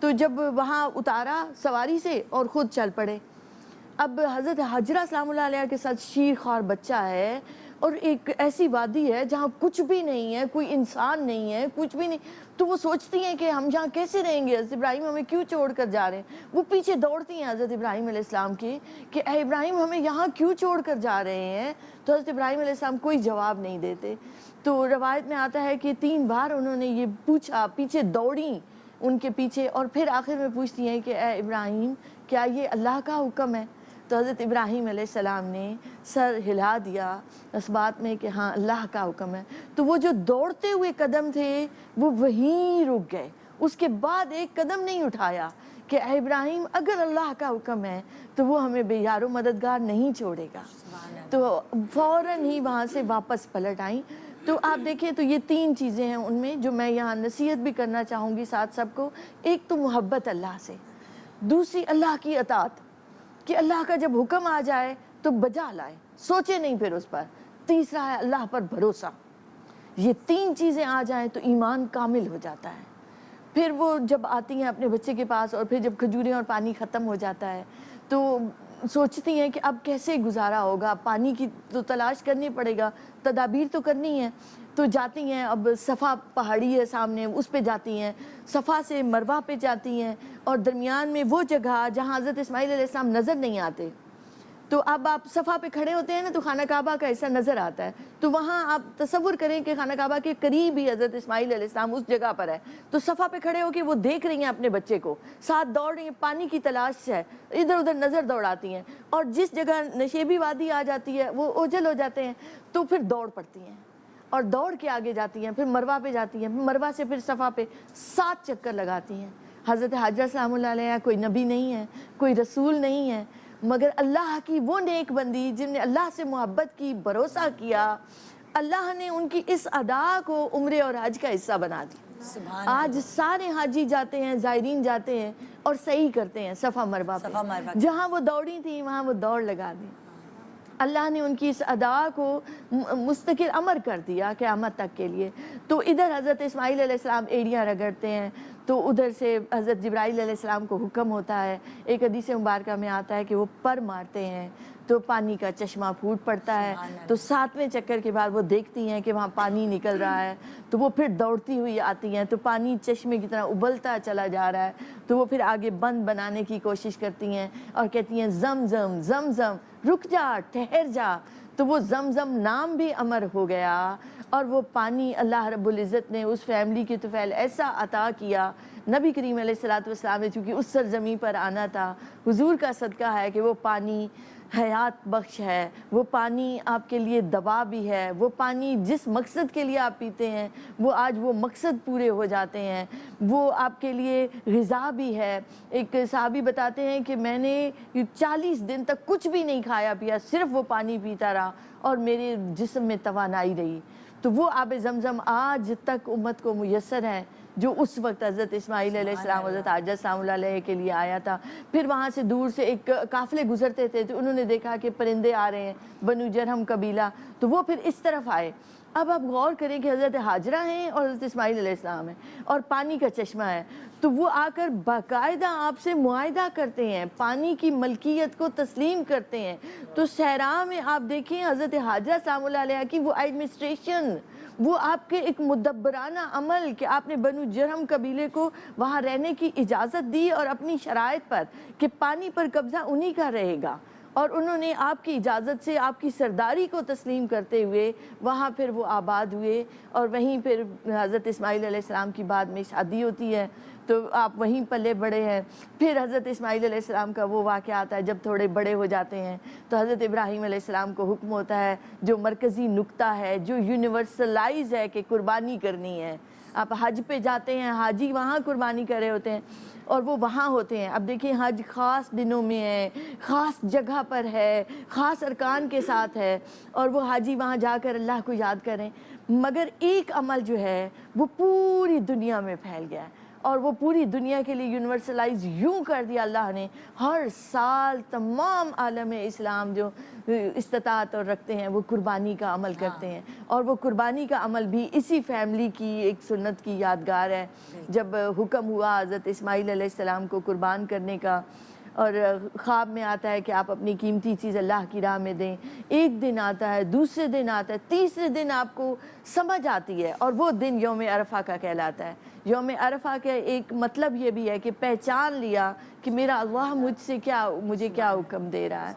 تو جب وہاں اتارا سواری سے اور خود چل پڑے. اب حضرت حجرہ سلام اللہ علیہ کے ساتھ شیر خوار بچہ ہے اور ایک ایسی وادی ہے جہاں کچھ بھی نہیں ہے, کوئی انسان نہیں ہے, کچھ بھی نہیں. تو وہ سوچتی ہیں کہ ہم جہاں کیسے رہیں گے, حضرت ابراہیم ہمیں کیوں چھوڑ کر جا رہے ہیں. وہ پیچھے دوڑتی ہیں حضرت ابراہیم علیہ السلام کی کہ اے ابراہیم ہمیں یہاں کیوں چھوڑ کر جا رہے ہیں. تو حضرت ابراہیم علیہ السلام کوئی جواب نہیں دیتے. تو روایت میں آتا ہے کہ 3 بار انہوں نے یہ پوچھا, پیچھے دوڑیں ان کے پیچھے, اور پھر آخر میں پوچھتی ہیں کہ اے ابراہیم کیا یہ اللہ کا حکم ہے. تو حضرت ابراہیم علیہ السلام نے سر ہلا دیا اس بات میں کہ ہاں اللہ کا حکم ہے. تو وہ جو دوڑتے ہوئے قدم تھے وہ وہیں رک گئے, اس کے بعد ایک قدم نہیں اٹھایا کہ اے ابراہیم اگر اللہ کا حکم ہے تو وہ ہمیں بے یار و مددگار نہیں چھوڑے گا. تو فوراً ہی وہاں سے واپس پلٹ آئیں. تو آپ دیکھیں تو یہ 3 چیزیں ہیں ان میں جو میں یہاں نصیحت بھی کرنا چاہوں گی ساتھ سب کو. ایک تو محبت اللہ سے, دوسری اللہ کی اطاعت کہ اللہ کا جب حکم آ جائے تو بجا لائے, سوچے نہیں پھر اس پر. تیسرا ہے اللہ پر بھروسہ. یہ 3 چیزیں آ جائیں تو ایمان کامل ہو جاتا ہے. پھر وہ جب آتی ہیں اپنے بچے کے پاس اور پھر جب کھجوریں اور پانی ختم ہو جاتا ہے تو سوچتی ہیں کہ اب کیسے گزارا ہوگا, پانی کی تو تلاش کرنی پڑے گا, تدابیر تو کرنی ہے. تو جاتی ہیں, اب صفا پہاڑی ہے سامنے, اس پہ جاتی ہیں, صفا سے مروہ پہ جاتی ہیں, اور درمیان میں وہ جگہ جہاں حضرت اسماعیل علیہ السلام نظر نہیں آتے. تو اب آپ صفا پہ کھڑے ہوتے ہیں نا تو خانہ کعبہ کا حصہ نظر آتا ہے. تو وہاں آپ تصور کریں کہ خانہ کعبہ کے قریب ہی حضرت اسماعیل علیہ السلام اس جگہ پر ہے. تو صفا پہ کھڑے ہو کے وہ دیکھ رہی ہیں اپنے بچے کو, ساتھ دوڑ رہی ہیں, پانی کی تلاش ہے, ادھر ادھر نظر دوڑاتی ہیں, اور جس جگہ نشیبی وادی آ جاتی ہے وہ اوجھل ہو جاتے ہیں تو پھر دوڑ پڑتی ہیں اور دوڑ کے آگے جاتی ہیں, پھر مروہ پہ جاتی ہیں, مروہ سے پھر صفا پہ 7 چکر لگاتی ہیں. حضرت حجرہ سلام اللہ علیہ کوئی نبی نہیں ہے, کوئی رسول نہیں ہے, مگر اللہ کی وہ نیک بندی جن نے اللہ سے محبت کی, بھروسہ کیا, اللہ نے ان کی اس ادا کو عمرے اور حج کا حصہ بنا دیا. آج سارے حاجی جاتے ہیں, زائرین جاتے ہیں اور سعی کرتے ہیں صفا مروہ پہ. جہاں وہ دوڑی تھیں وہاں وہ دوڑ لگا دی. اللہ نے ان کی اس ادا کو مستقل امر کر دیا قیامت تک کے لیے. تو ادھر حضرت اسماعیل علیہ السلام ایڑیاں رگڑتے ہیں تو ادھر سے حضرت جبرائیل علیہ السلام کو حکم ہوتا ہے. ایک حدیث مبارکہ میں آتا ہے کہ وہ پر مارتے ہیں تو پانی کا چشمہ پھوٹ پڑتا ہے. تو 7ویں چکر کے بعد وہ دیکھتی ہیں کہ وہاں پانی نکل رہا ہے تو وہ پھر دوڑتی ہوئی آتی ہیں تو پانی چشمے کی طرح ابلتا چلا جا رہا ہے. تو وہ پھر آگے بند بنانے کی کوشش کرتی ہیں اور کہتی ہیں زمزم زمزم, رک جا, ٹھہر جا. تو وہ زمزم نام بھی امر ہو گیا اور وہ پانی اللہ رب العزت نے اس فیملی کی طفیل ایسا عطا کیا. نبی کریم علیہ السلام نے چونکہ اس سرزمین پر آنا تھا, حضور کا صدقہ ہے کہ وہ پانی حیات بخش ہے, وہ پانی آپ کے لیے دوا بھی ہے, وہ پانی جس مقصد کے لیے آپ پیتے ہیں وہ آج وہ مقصد پورے ہو جاتے ہیں, وہ آپ کے لیے غذا بھی ہے. ایک صحابی بتاتے ہیں کہ میں نے 40 دن تک کچھ بھی نہیں کھایا پیا, صرف وہ پانی پیتا رہا اور میرے جسم میں توانائی رہی. تو وہ آب زمزم آج تک امت کو میسر ہے جو اس وقت حضرت اسماعیل علیہ السلام حضرت حجرہ سلام اللہ علیہ کے لیے آیا تھا. پھر وہاں سے دور سے ایک قافلے گزرتے تھے تو انہوں نے دیکھا کہ پرندے آ رہے ہیں, بنو جرہم قبیلہ, تو وہ پھر اس طرف آئے. اب آپ غور کریں کہ حضرت حاجرہ ہیں اور حضرت اسماعیل علیہ السلام ہیں اور پانی کا چشمہ ہے. تو وہ آ کر باقاعدہ آپ سے معاہدہ کرتے ہیں, پانی کی ملکیت کو تسلیم کرتے ہیں. تو صحرا میں آپ دیکھیں حضرت حاجرہ سلام اللہ علیہ کی وہ ایڈمنسٹریشن, وہ آپ کے ایک مدبرانہ عمل کہ آپ نے بنو جرہم قبیلے کو وہاں رہنے کی اجازت دی اور اپنی شرائط پر کہ پانی پر قبضہ انہی کا رہے گا, اور انہوں نے آپ کی اجازت سے آپ کی سرداری کو تسلیم کرتے ہوئے وہاں پھر وہ آباد ہوئے. اور وہیں پھر حضرت اسماعیل علیہ السلام کی بعد میں شادی ہوتی ہے تو آپ وہیں پلے بڑے ہیں. پھر حضرت اسماعیل علیہ السلام کا وہ واقعہ آتا ہے جب تھوڑے بڑے ہو جاتے ہیں تو حضرت ابراہیم علیہ السلام کو حکم ہوتا ہے, جو مرکزی نقطہ ہے, جو یونیورسلائز ہے کہ قربانی کرنی ہے. آپ حج پہ جاتے ہیں, حاجی وہاں قربانی کر رہے ہوتے ہیں اور وہ وہاں ہوتے ہیں. اب دیکھیں حج خاص دنوں میں ہے, خاص جگہ پر ہے, خاص ارکان کے ساتھ ہے, اور وہ حاجی وہاں جا کر اللہ کو یاد کریں. مگر ایک عمل جو ہے وہ پوری دنیا میں پھیل گیا ہے, اور وہ پوری دنیا کے لیے یونیورسلائز یوں کر دیا اللہ نے. ہر سال تمام عالم اسلام جو استطاعت اور رکھتے ہیں وہ قربانی کا عمل کرتے ہیں, اور وہ قربانی کا عمل بھی اسی فیملی کی ایک سنت کی یادگار ہے. جب حکم ہوا حضرت اسماعیل علیہ السلام کو قربان کرنے کا, اور خواب میں آتا ہے کہ آپ اپنی قیمتی چیز اللہ کی راہ میں دیں, ایک دن آتا ہے, دوسرے دن آتا ہے, تیسرے دن آپ کو سمجھ آتی ہے, اور وہ دن یوم عرفہ کا کہلاتا ہے. یوم عرفہ کا ایک مطلب یہ بھی ہے کہ پہچان لیا کہ میرا اللہ مجھے کیا حکم دے رہا ہے.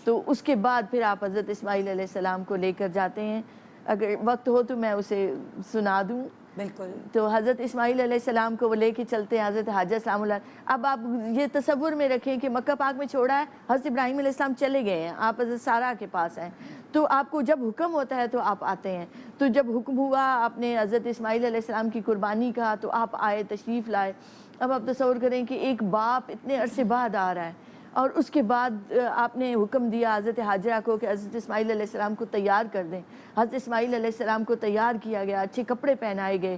تو اس کے بعد پھر آپ حضرت اسماعیل علیہ السلام کو لے کر جاتے ہیں. اگر وقت ہو تو میں اسے سنا دوں. بالکل. تو حضرت اسماعیل علیہ السلام کو وہ لے کے چلتے ہیں حضرت حاجر سلام اللہ. اب آپ یہ تصور میں رکھیں کہ مکہ پاک میں چھوڑا ہے, حضرت ابراہیم علیہ السلام چلے گئے ہیں, آپ حضرت سارہ کے پاس ہیں, تو آپ کو جب حکم ہوتا ہے تو آپ آتے ہیں. تو جب حکم ہوا آپ نے حضرت اسماعیل علیہ السلام کی قربانی کا, تو آپ آئے, تشریف لائے. اب آپ تصور کریں کہ ایک باپ اتنے عرصے بعد آ رہا ہے, اور اس کے بعد آپ نے حکم دیا حضرت حاجرہ کو کہ حضرت اسماعیل علیہ السلام کو تیار کر دیں. حضرت اسماعیل علیہ السلام کو تیار کیا گیا, اچھے کپڑے پہنائے گئے,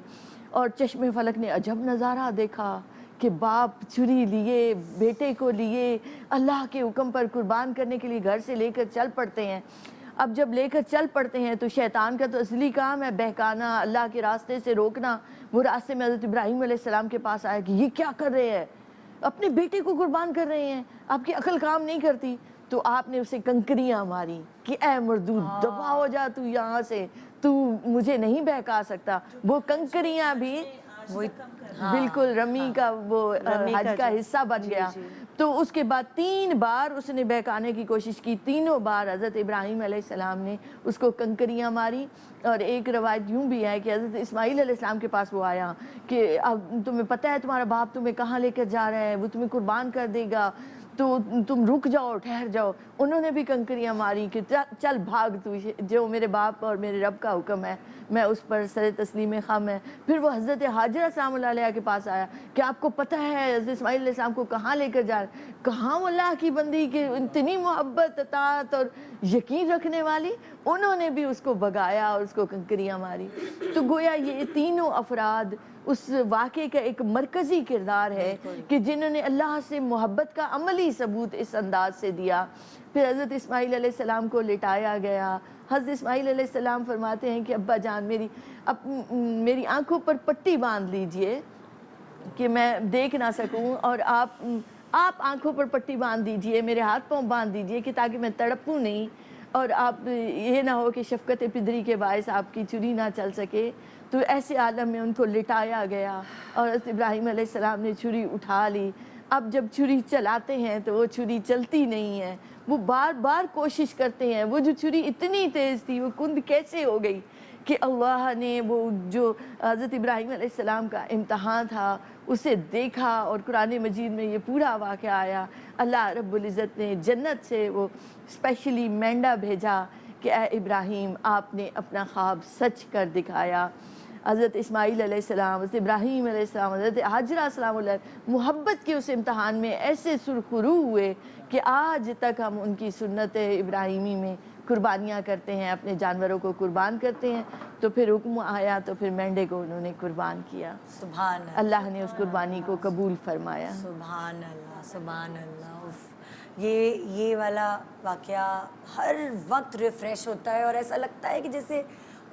اور چشم فلک نے عجب نظارہ دیکھا کہ باپ چھری لیے, بیٹے کو لیے, اللہ کے حکم پر قربان کرنے کے لیے گھر سے لے کر چل پڑتے ہیں. اب جب لے کر چل پڑتے ہیں تو شیطان کا تو اصلی کام ہے بہکانا, اللہ کے راستے سے روکنا. وہ راستے میں حضرت ابراہیم علیہ السلام کے پاس آیا کہ یہ کیا کر رہے ہیں, اپنے بیٹے کو قربان کر رہے ہیں, آپ کی عقل کام نہیں کرتی. تو آپ نے اسے کنکریاں ماری کہ اے مردود, دفع ہو جا تو یہاں سے, تو مجھے نہیں بہکا سکتا. وہ کنکریاں بھی بالکل رمی کا وہ حج کا حصہ بن گیا. تو اس کے بعد 3 بار اس نے بہکانے کی کوشش کی, تینوں بار حضرت ابراہیم علیہ السلام نے اس کو کنکریاں ماری. اور ایک روایت یوں بھی ہے کہ حضرت اسماعیل علیہ السلام کے پاس وہ آیا کہ اب تمہیں پتہ ہے تمہارا باپ تمہیں کہاں لے کر جا رہا ہے, وہ تمہیں قربان کر دے گا, تو تم رک جاؤ, ٹھہر جاؤ. انہوں نے بھی کنکریاں ماری کہ چل بھاگ, تو جو میرے باپ اور میرے رب کا حکم ہے میں اس پر سر تسلیم خم ہے. پھر وہ حضرت حاجرہ سلام اللہ علیہ کے پاس آیا کہ آپ کو پتہ ہے حضرت اسماعیل علیہ السلام کو کہاں لے کر جا رہا ہے. کہاں وہ اللہ کی بندی کہ اتنی محبت, اطاعت اور یقین رکھنے والی, انہوں نے بھی اس کو بھگایا اور اس کو کنکریاں ماری. تو گویا یہ تینوں افراد اس واقعے کا ایک مرکزی کردار ہے کہ جنہوں نے اللہ سے محبت کا عملی ثبوت اس انداز سے دیا. پھر حضرت اسماعیل علیہ السلام کو لٹایا گیا. حضرت اسماعیل علیہ السلام فرماتے ہیں کہ ابا جان میری آنکھوں پر پٹی باندھ لیجئے کہ میں دیکھ نہ سکوں, اور آپ آنکھوں پر پٹی باندھ دیجئے, میرے ہاتھ پاؤں باندھ دیجئے کہ تاکہ میں تڑپوں نہیں, اور آپ یہ نہ ہو کہ شفقت پدری کے باعث آپ کی چھری نہ چل سکے. تو ایسے عالم میں ان کو لٹایا گیا, اور حضرت ابراہیم علیہ السلام نے چھری اٹھا لی. اب جب چھری چلاتے ہیں تو وہ چھری چلتی نہیں ہے, وہ بار بار کوشش کرتے ہیں. وہ جو چھری اتنی تیز تھی, وہ کند کیسے ہو گئی کہ اللہ نے وہ جو حضرت ابراہیم علیہ السلام کا امتحان تھا اسے دیکھا, اور قرآن مجید میں یہ پورا واقعہ آیا. اللہ رب العزت نے جنت سے وہ اسپیشلی مینڈا بھیجا کہ اے ابراہیم آپ نے اپنا خواب سچ کر دکھایا. حضرت اسماعیل علیہ السلام, حضرت ابراہیم علیہ السلام, حضرت حاجرہ سلام اللہ محبت کے اس امتحان میں ایسے سرخرو ہوئے کہ آج تک ہم ان کی سنت ابراہیمی میں قربانیاں کرتے ہیں, اپنے جانوروں کو قربان کرتے ہیں. تو پھر حکم آیا تو پھر مینڈے کو انہوں نے قربان کیا. سبحان اللہ نے اس قربانی کو قبول فرمایا. سبحان اللہ, سبحان اللہ. یہ والا واقعہ ہر وقت ریفریش ہوتا ہے, اور ایسا لگتا ہے کہ جیسے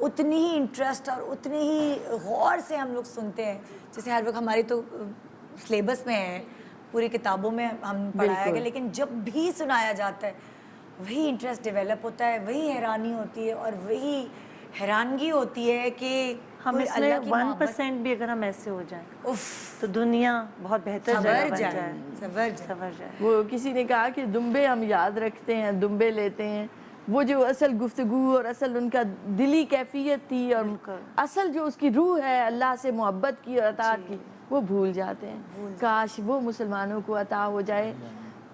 اتنی ہی انٹرسٹ اور اتنی ہی غور سے ہم لوگ سنتے ہیں, جیسے ہر وقت ہماری تو سلیبس میں ہے, پوری کتابوں میں ہم پڑھایا گیا, لیکن جب بھی سنایا جاتا ہے وہی انٹرسٹ ڈیولپ ہوتا ہے, وہی حیرانی ہوتی ہے, اور وہی حیرانگی ہوتی ہے کہ ہم اس میں 1% بھی اگر ہم ایسے ہو جائیں تو دنیا بہت بہتر جگہ بن جائے, سنور جائے. وہ کسی نے کہا کہ دمبے ہم یاد رکھتے ہیں, دمبے لیتے ہیں, وہ جو اصل گفتگو اور اصل ان کا دلی کیفیت تھی, اور اصل جو اس کی روح ہے اللہ سے محبت کی اور اطاعت کی, وہ بھول جاتے ہیں. کاش وہ مسلمانوں کو عطا ہو جائے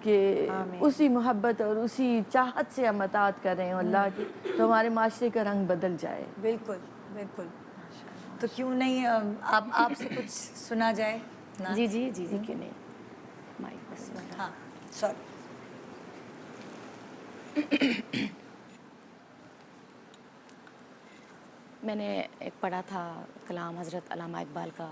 کہ اسی محبت اور اسی چاہت سے ہم اطاعت کر رہے ہیں اللہ کی, تو ہمارے معاشرے کا رنگ بدل جائے. بالکل بالکل. تو کیوں نہیں آپ سے کچھ سنا جائے؟ جی جی جی جی کیوں نہیں. بسم اللہ. ہاں سوری. میں نے ایک پڑھا تھا کلام حضرت علامہ اقبال کا,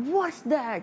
What's that?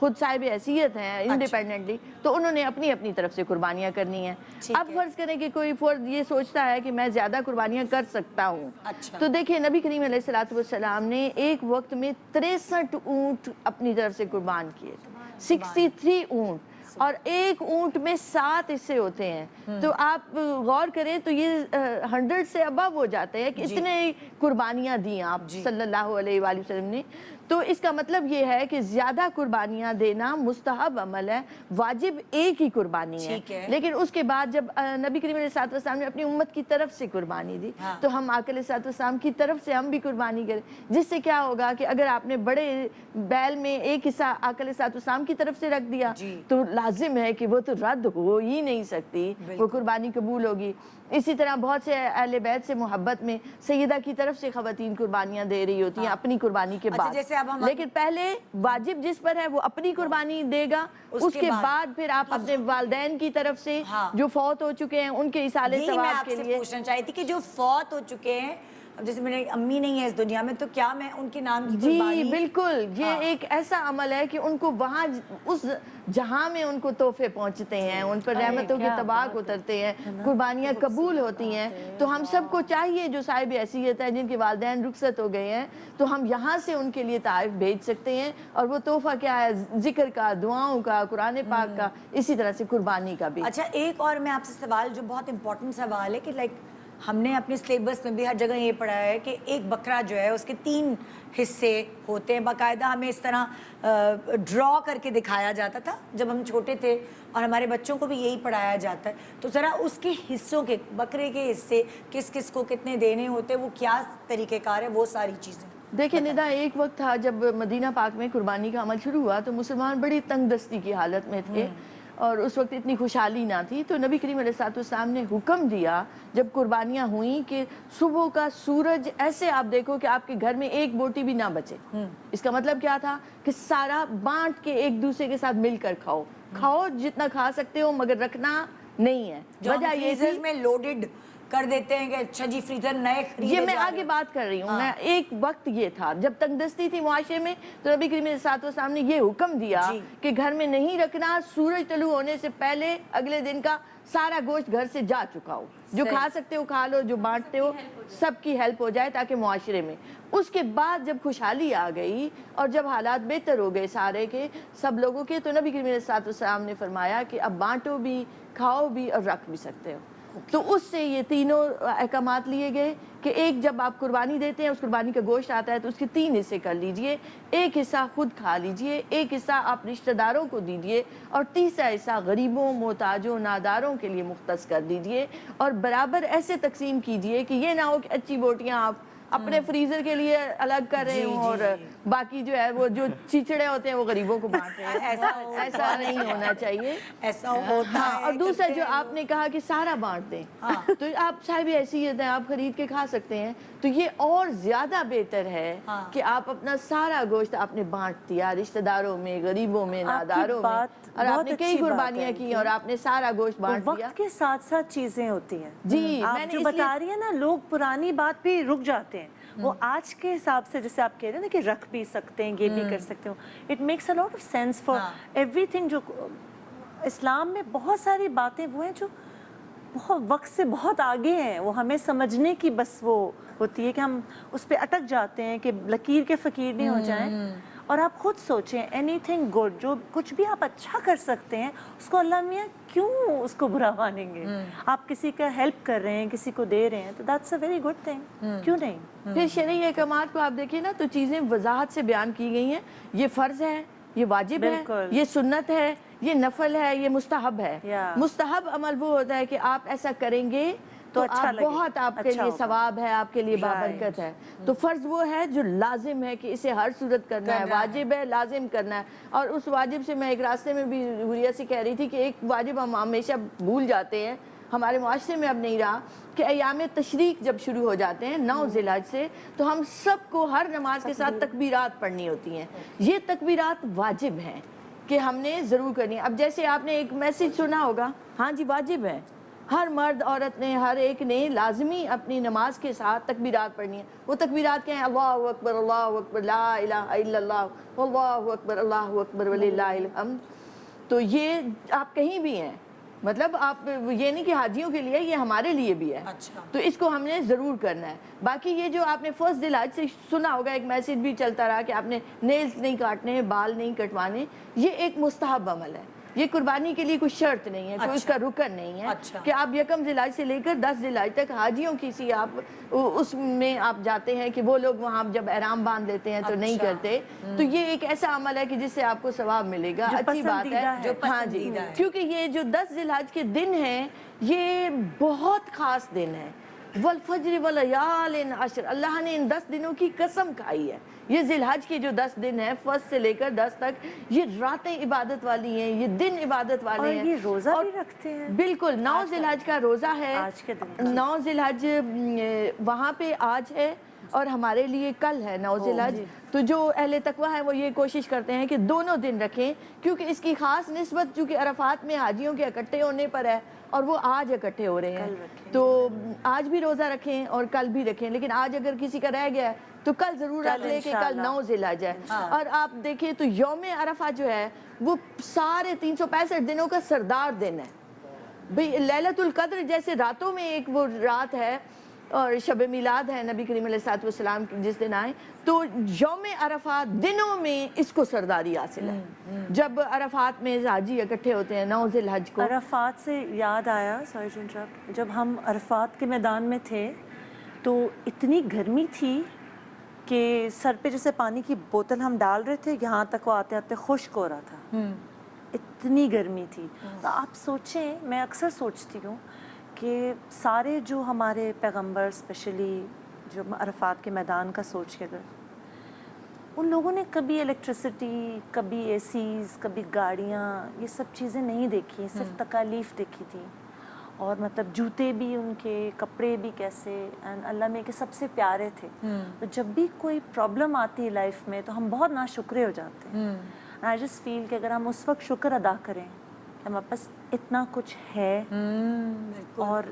خود صاحب حیثیت ہیں انڈیپینڈنٹلی، تو انہوں نے اپنی اپنی طرف سے قربانیاں کرنی ہیں. اب فرض کریں کہ کوئی فرد یہ سوچتا ہے کہ میں زیادہ قربانیاں کر سکتا ہوں، تو دیکھیں نبی کریم علیہ الصلوۃ والسلام نے ایک وقت میں 63 اونٹ اپنی طرف سے قربان کیے تھے، 63 اونٹ، اور ایک اونٹ میں 7 حصے ہوتے ہیں. تو آپ غور کریں تو یہ 100 سے ابو ہو جاتے ہیں کہ اتنے قربانیاں دی آپ صلی اللہ علیہ وآلہ وسلم نے. تو اس کا مطلب یہ ہے کہ زیادہ قربانیاں دینا مستحب عمل ہے، واجب ایک ہی قربانی ہے. لیکن اس کے بعد جب نبی کریم علیہ الصلوۃ والسلام نے اپنی امت کی طرف سے قربانی دی تو ہم آقا علیہ الصلوۃ والسلام کی طرف سے ہم بھی قربانی کریں، جس سے کیا ہوگا کہ اگر آپ نے بڑے بیل میں ایک حصہ آقا علیہ الصلوۃ والسلام کی طرف سے رکھ دیا تو لازم ہے کہ وہ تو رد ہو ہی نہیں سکتی، وہ قربانی قبول ہوگی. اسی طرح بہت سے اہل بیت سے محبت میں سیدہ کی طرف سے خواتین قربانیاں دے رہی ہوتی ہیں اپنی قربانی کے بعد. لیکن پہلے واجب جس پر ہے وہ اپنی قربانی دے گا، اس کے بعد پھر آپ اپنے والدین کی طرف سے جو فوت ہو چکے ہیں ان کے ایصال ثواب کے لیے. میں پوچھنا چاہتی کہ جو فوت ہو چکے ہیں، اب جیسے میری امی نہیں ہے اس دنیا میں، تو کیا میں ان کے نام کی قربانی؟ جی بالکل، یہ ایک ایسا عمل ہے کہ ان کو وہاں اس جہاں میں ان کو تحفے پہنچتے ہیں، ان پر رحمتوں کے طباق اترتے ہیں، قربانیاں قبول ہوتی ہیں. تو ہم سب کو چاہیے جو صاحب حیثیت ہے، جن کے والدین رخصت ہو گئے ہیں، تو ہم یہاں سے ان کے لیے تحائف بھیج سکتے ہیں. اور وہ تحفہ کیا ہے؟ ذکر کا، دعاؤں کا، قرآن پاک کا، اسی طرح سے قربانی کا بھی. اچھا ایک اور میں آپ سے سوال جو بہت امپورٹنٹ سوال ہے کہ لائک ہم نے اپنے سلیبس میں بھی ہر جگہ یہ پڑھا ہے کہ ایک بکرا جو ہے اس کے 3 حصے ہوتے ہیں. باقاعدہ ہمیں اس طرح ڈرا کر کے دکھایا جاتا تھا جب ہم چھوٹے تھے، اور ہمارے بچوں کو بھی یہی پڑھایا جاتا ہے. تو ذرا اس کے حصوں کے، بکرے کے حصے کس کس کو کتنے دینے ہوتے ہیں، وہ کیا طریقہ کار ہے، وہ ساری چیزیں. دیکھیں ندا، ایک وقت تھا جب مدینہ پاک میں قربانی کا عمل شروع ہوا تو مسلمان بڑی تنگ دستی کی حالت میں تھے، اور اس وقت اتنی خوشحالی نہ تھی. تو نبی کریم علیہ الصلوۃ والسلام نے حکم دیا جب قربانیاں ہوئیں کہ صبح کا سورج ایسے آپ دیکھو کہ آپ کے گھر میں ایک بوٹی بھی نہ بچے. اس کا مطلب کیا تھا کہ سارا بانٹ کے ایک دوسرے کے ساتھ مل کر کھاؤ جتنا کھا سکتے ہو، مگر رکھنا نہیں ہے. وجہ یہ تھی میں لوڈڈ کر دیتے ہیں کہ اچھا جی فریزر نئے خریدے. یہ میں آگے بات کر رہی ہوں. میں ایک وقت یہ تھا جب تنگ دستی تھی معاشرے میں، تو نبی کریم علیہ الصلوۃ والسلام نے یہ حکم دیا کہ گھر میں نہیں رکھنا، سورج طلوع ہونے سے پہلے اگلے دن کا سارا گوشت گھر سے جا چکا ہو، جو کھا سکتے ہو کھا لو، جو بانٹتے ہو سب کی ہیلپ ہو جائے تاکہ معاشرے میں. اس کے بعد جب خوشحالی آ گئی اور جب حالات بہتر ہو گئے سارے کے سب لوگوں کے، تو نبی کریم علیہ الصلوۃ والسلام نے فرمایا کہ اب بانٹو بھی، کھاؤ بھی اور رکھ بھی سکتے ہو. تو اس سے یہ تینوں احکامات لیے گئے کہ ایک جب آپ قربانی دیتے ہیں، اس قربانی کا گوشت آتا ہے تو اس کے 3 حصے کر لیجئے. ایک حصہ خود کھا لیجئے، ایک حصہ آپ رشتہ داروں کو دیجئے، اور تیسرا حصہ غریبوں، محتاجوں، ناداروں کے لیے مختص کر دیجئے. اور برابر ایسے تقسیم کیجئے کہ یہ نہ ہو کہ اچھی بوٹیاں آپ اپنے فریزر کے لیے الگ کر رہے ہوں اور باقی جو ہے وہ جو چیچڑے ہوتے ہیں وہ غریبوں کو بانٹ رہے ہیں. ایسا نہیں ہونا چاہیے. ایسا ہوتا ہے. اور دوسرا جو آپ نے کہا کہ سارا بانٹ دیں، تو آپ صاحب حیثیت ہیں، آپ خرید کے کھا سکتے ہیں، تو یہ اور زیادہ بہتر ہے کہ آپ اپنا سارا گوشت آپ نے بانٹ دیا رشتہ داروں میں، غریبوں میں، ناداروں میں، اور آپ نے کئی قربانیاں کی اور آپ نے سارا گوشت بانٹ دیا. وقت کے ساتھ ساتھ چیزیں ہوتی ہیں. جی آپ جو بتا رہی ہیں نا، لوگ پرانی بات پہ رک جاتے ہیں. وہ آج کے حساب سے جیسے آپ کہہ رہے ہیں نا کہ رکھ بھی سکتے ہیں، یہ بھی کر سکتے ہو. It makes a lot of sense for everything. جو اسلام میں بہت ساری باتیں وہ ہیں جو بہت وقت سے بہت آگے ہیں، وہ ہمیں سمجھنے کی بس وہ ہوتی ہے کہ ہم اس پہ اٹک جاتے ہیں کہ لکیر کے فقیر نہیں ہو جائیں. اور آپ خود سوچیں، اینی تھنگ گڈ، جو کچھ بھی آپ اچھا کر سکتے ہیں اس کو اللہ میاں کیوں اس کو برا مانیں گے؟ آپ کسی کا ہیلپ کر رہے ہیں، کسی کو دے رہے ہیں، تو that's a very good thing. کیوں نہیں؟ پھر شرعی احکامات کو آپ دیکھیں نا تو چیزیں وضاحت سے بیان کی گئی ہیں. یہ فرض ہے، یہ واجب ہے، یہ سنت ہے، یہ نفل ہے، یہ مستحب ہے. مستحب عمل وہ ہوتا ہے کہ آپ ایسا کریں گے تو آپ بہت آپ کے لیے ثواب ہے، آپ کے لیے بابرکت ہے. تو فرض وہ ہے جو لازم ہے کہ اسے ہر صورت کرنا ہے، واجب ہے، لازم کرنا ہے. اور اس واجب سے میں ایک راستے میں بھی گڑیا سے کہہ رہی تھی کہ ایک واجب ہم ہمیشہ بھول جاتے ہیں، ہمارے معاشرے میں اب نہیں رہا، کہ ایام تشریق جب شروع ہو جاتے ہیں 9 ذی الحج سے، تو ہم سب کو ہر نماز کے ساتھ تکبیرات پڑھنی ہوتی ہیں. یہ تکبیرات واجب ہیں کہ ہم نے ضرور کرنی ہے. اب جیسے آپ نے ایک میسج سنا ہوگا، ہاں جی واجب ہے، ہر مرد عورت نے ہر ایک نے لازمی اپنی نماز کے ساتھ تکبیرات پڑھنی ہے. وہ تکبیرات کیا ہیں؟ اللہ اکبر لا الہ الا اللہ واللہ اکبر وللہ الحمد. تو یہ آپ کہیں بھی ہیں، مطلب آپ یہ نہیں کہ حاجیوں کے لیے، یہ ہمارے لیے بھی ہے. تو اس کو ہم نے ضرور کرنا ہے. باقی یہ جو آپ نے فرسٹ ذی الحج سے سنا ہوگا، ایک میسیج بھی چلتا رہا کہ آپ نے نیلز نہیں کاٹنے، بال نہیں کٹوانے، یہ ایک مستحب عمل ہے. یہ قربانی کے لیے کوئی شرط نہیں ہے، کوئی اس کا رکن نہیں ہے کہ آپ یکم ذی الحج سے لے کر 10 ذی الحج تک حاجیوں کی سی آپ اس میں آپ جاتے ہیں کہ وہ لوگ وہاں جب احرام باندھ لیتے ہیں تو نہیں کرتے. تو یہ ایک ایسا عمل ہے کہ جس سے آپ کو ثواب ملے گا. اچھی بات ہے. ہاں جی، کیونکہ یہ جو 10 ذی الحج کے دن ہیں یہ بہت خاص دن ہے. والفجر ولیال عشر، اللہ نے ان 10 دنوں کی قسم کھائی ہے. یہ ذی الحج کے جو 10 دن ہیں، فرسٹ سے لے کر 10 تک، یہ راتیں عبادت والی ہیں، یہ دن عبادت والے ہیں. اور یہ روزہ بھی رکھتے ہیں. بالکل 9 ذی الحج کا روزہ ہے. 9 ذی الحج وہاں پہ آج ہے اور ہمارے لیے کل ہے 9 ذی الحج. تو جو اہل تقویٰ ہے وہ یہ کوشش کرتے ہیں کہ دونوں دن رکھیں، کیونکہ اس کی خاص نسبت چونکہ عرفات میں حاجیوں کے اکٹھے ہونے پر ہے اور وہ آج اکٹھے ہو رہے ہیں. تو آج بھی روزہ رکھیں اور کل بھی رکھیں، لیکن آج اگر کسی کا رہ گیا ہے تو کل ضرور رکھ لیں کہ کل 9 ذی الحج ہے. اور آپ دیکھیں تو یوم عرفہ جو ہے وہ سارے 365 دنوں کا سردار دن ہے. بھئی لیلۃ القدر جیسے راتوں میں ایک وہ رات ہے اور شب میلاد ہے نبی کریم علیہ السلام جس دن آئے، تو یوم عرفہ دنوں میں اس کو سرداری حاصل ہے. جب عرفات میں حاجی اکٹھے ہوتے ہیں 9 ذی الحج کو. عرفات سے یاد آیا، سوری ٹو انٹرپٹ، جب ہم عرفات کے میدان میں تھے تو اتنی گرمی تھی کہ سر پہ جیسے پانی کی بوتل ہم ڈال رہے تھے، یہاں تک وہ آتے آتے خشک ہو رہا تھا. اتنی گرمی تھی. تو آپ سوچیں، میں اکثر سوچتی ہوں کہ سارے جو ہمارے پیغمبر اسپیشلی جو عرفات کے میدان کا سوچ کے گئے، ان لوگوں نے کبھی الیکٹریسٹی، کبھی اے سیز، کبھی گاڑیاں، یہ سب چیزیں نہیں دیکھی، صرف تکالیف دیکھی تھی. اور مطلب جوتے بھی ان کے، کپڑے بھی کیسے، اینڈ اللہ میں کہ سب سے پیارے تھے. تو جب بھی کوئی پرابلم آتی ہے لائف میں تو ہم بہت ناشکرے ہو جاتے ہیں. آئی جسٹ فیل کہ اگر ہم اس وقت شکر ادا کریں کہ ہمارے پاس اتنا کچھ ہے، اور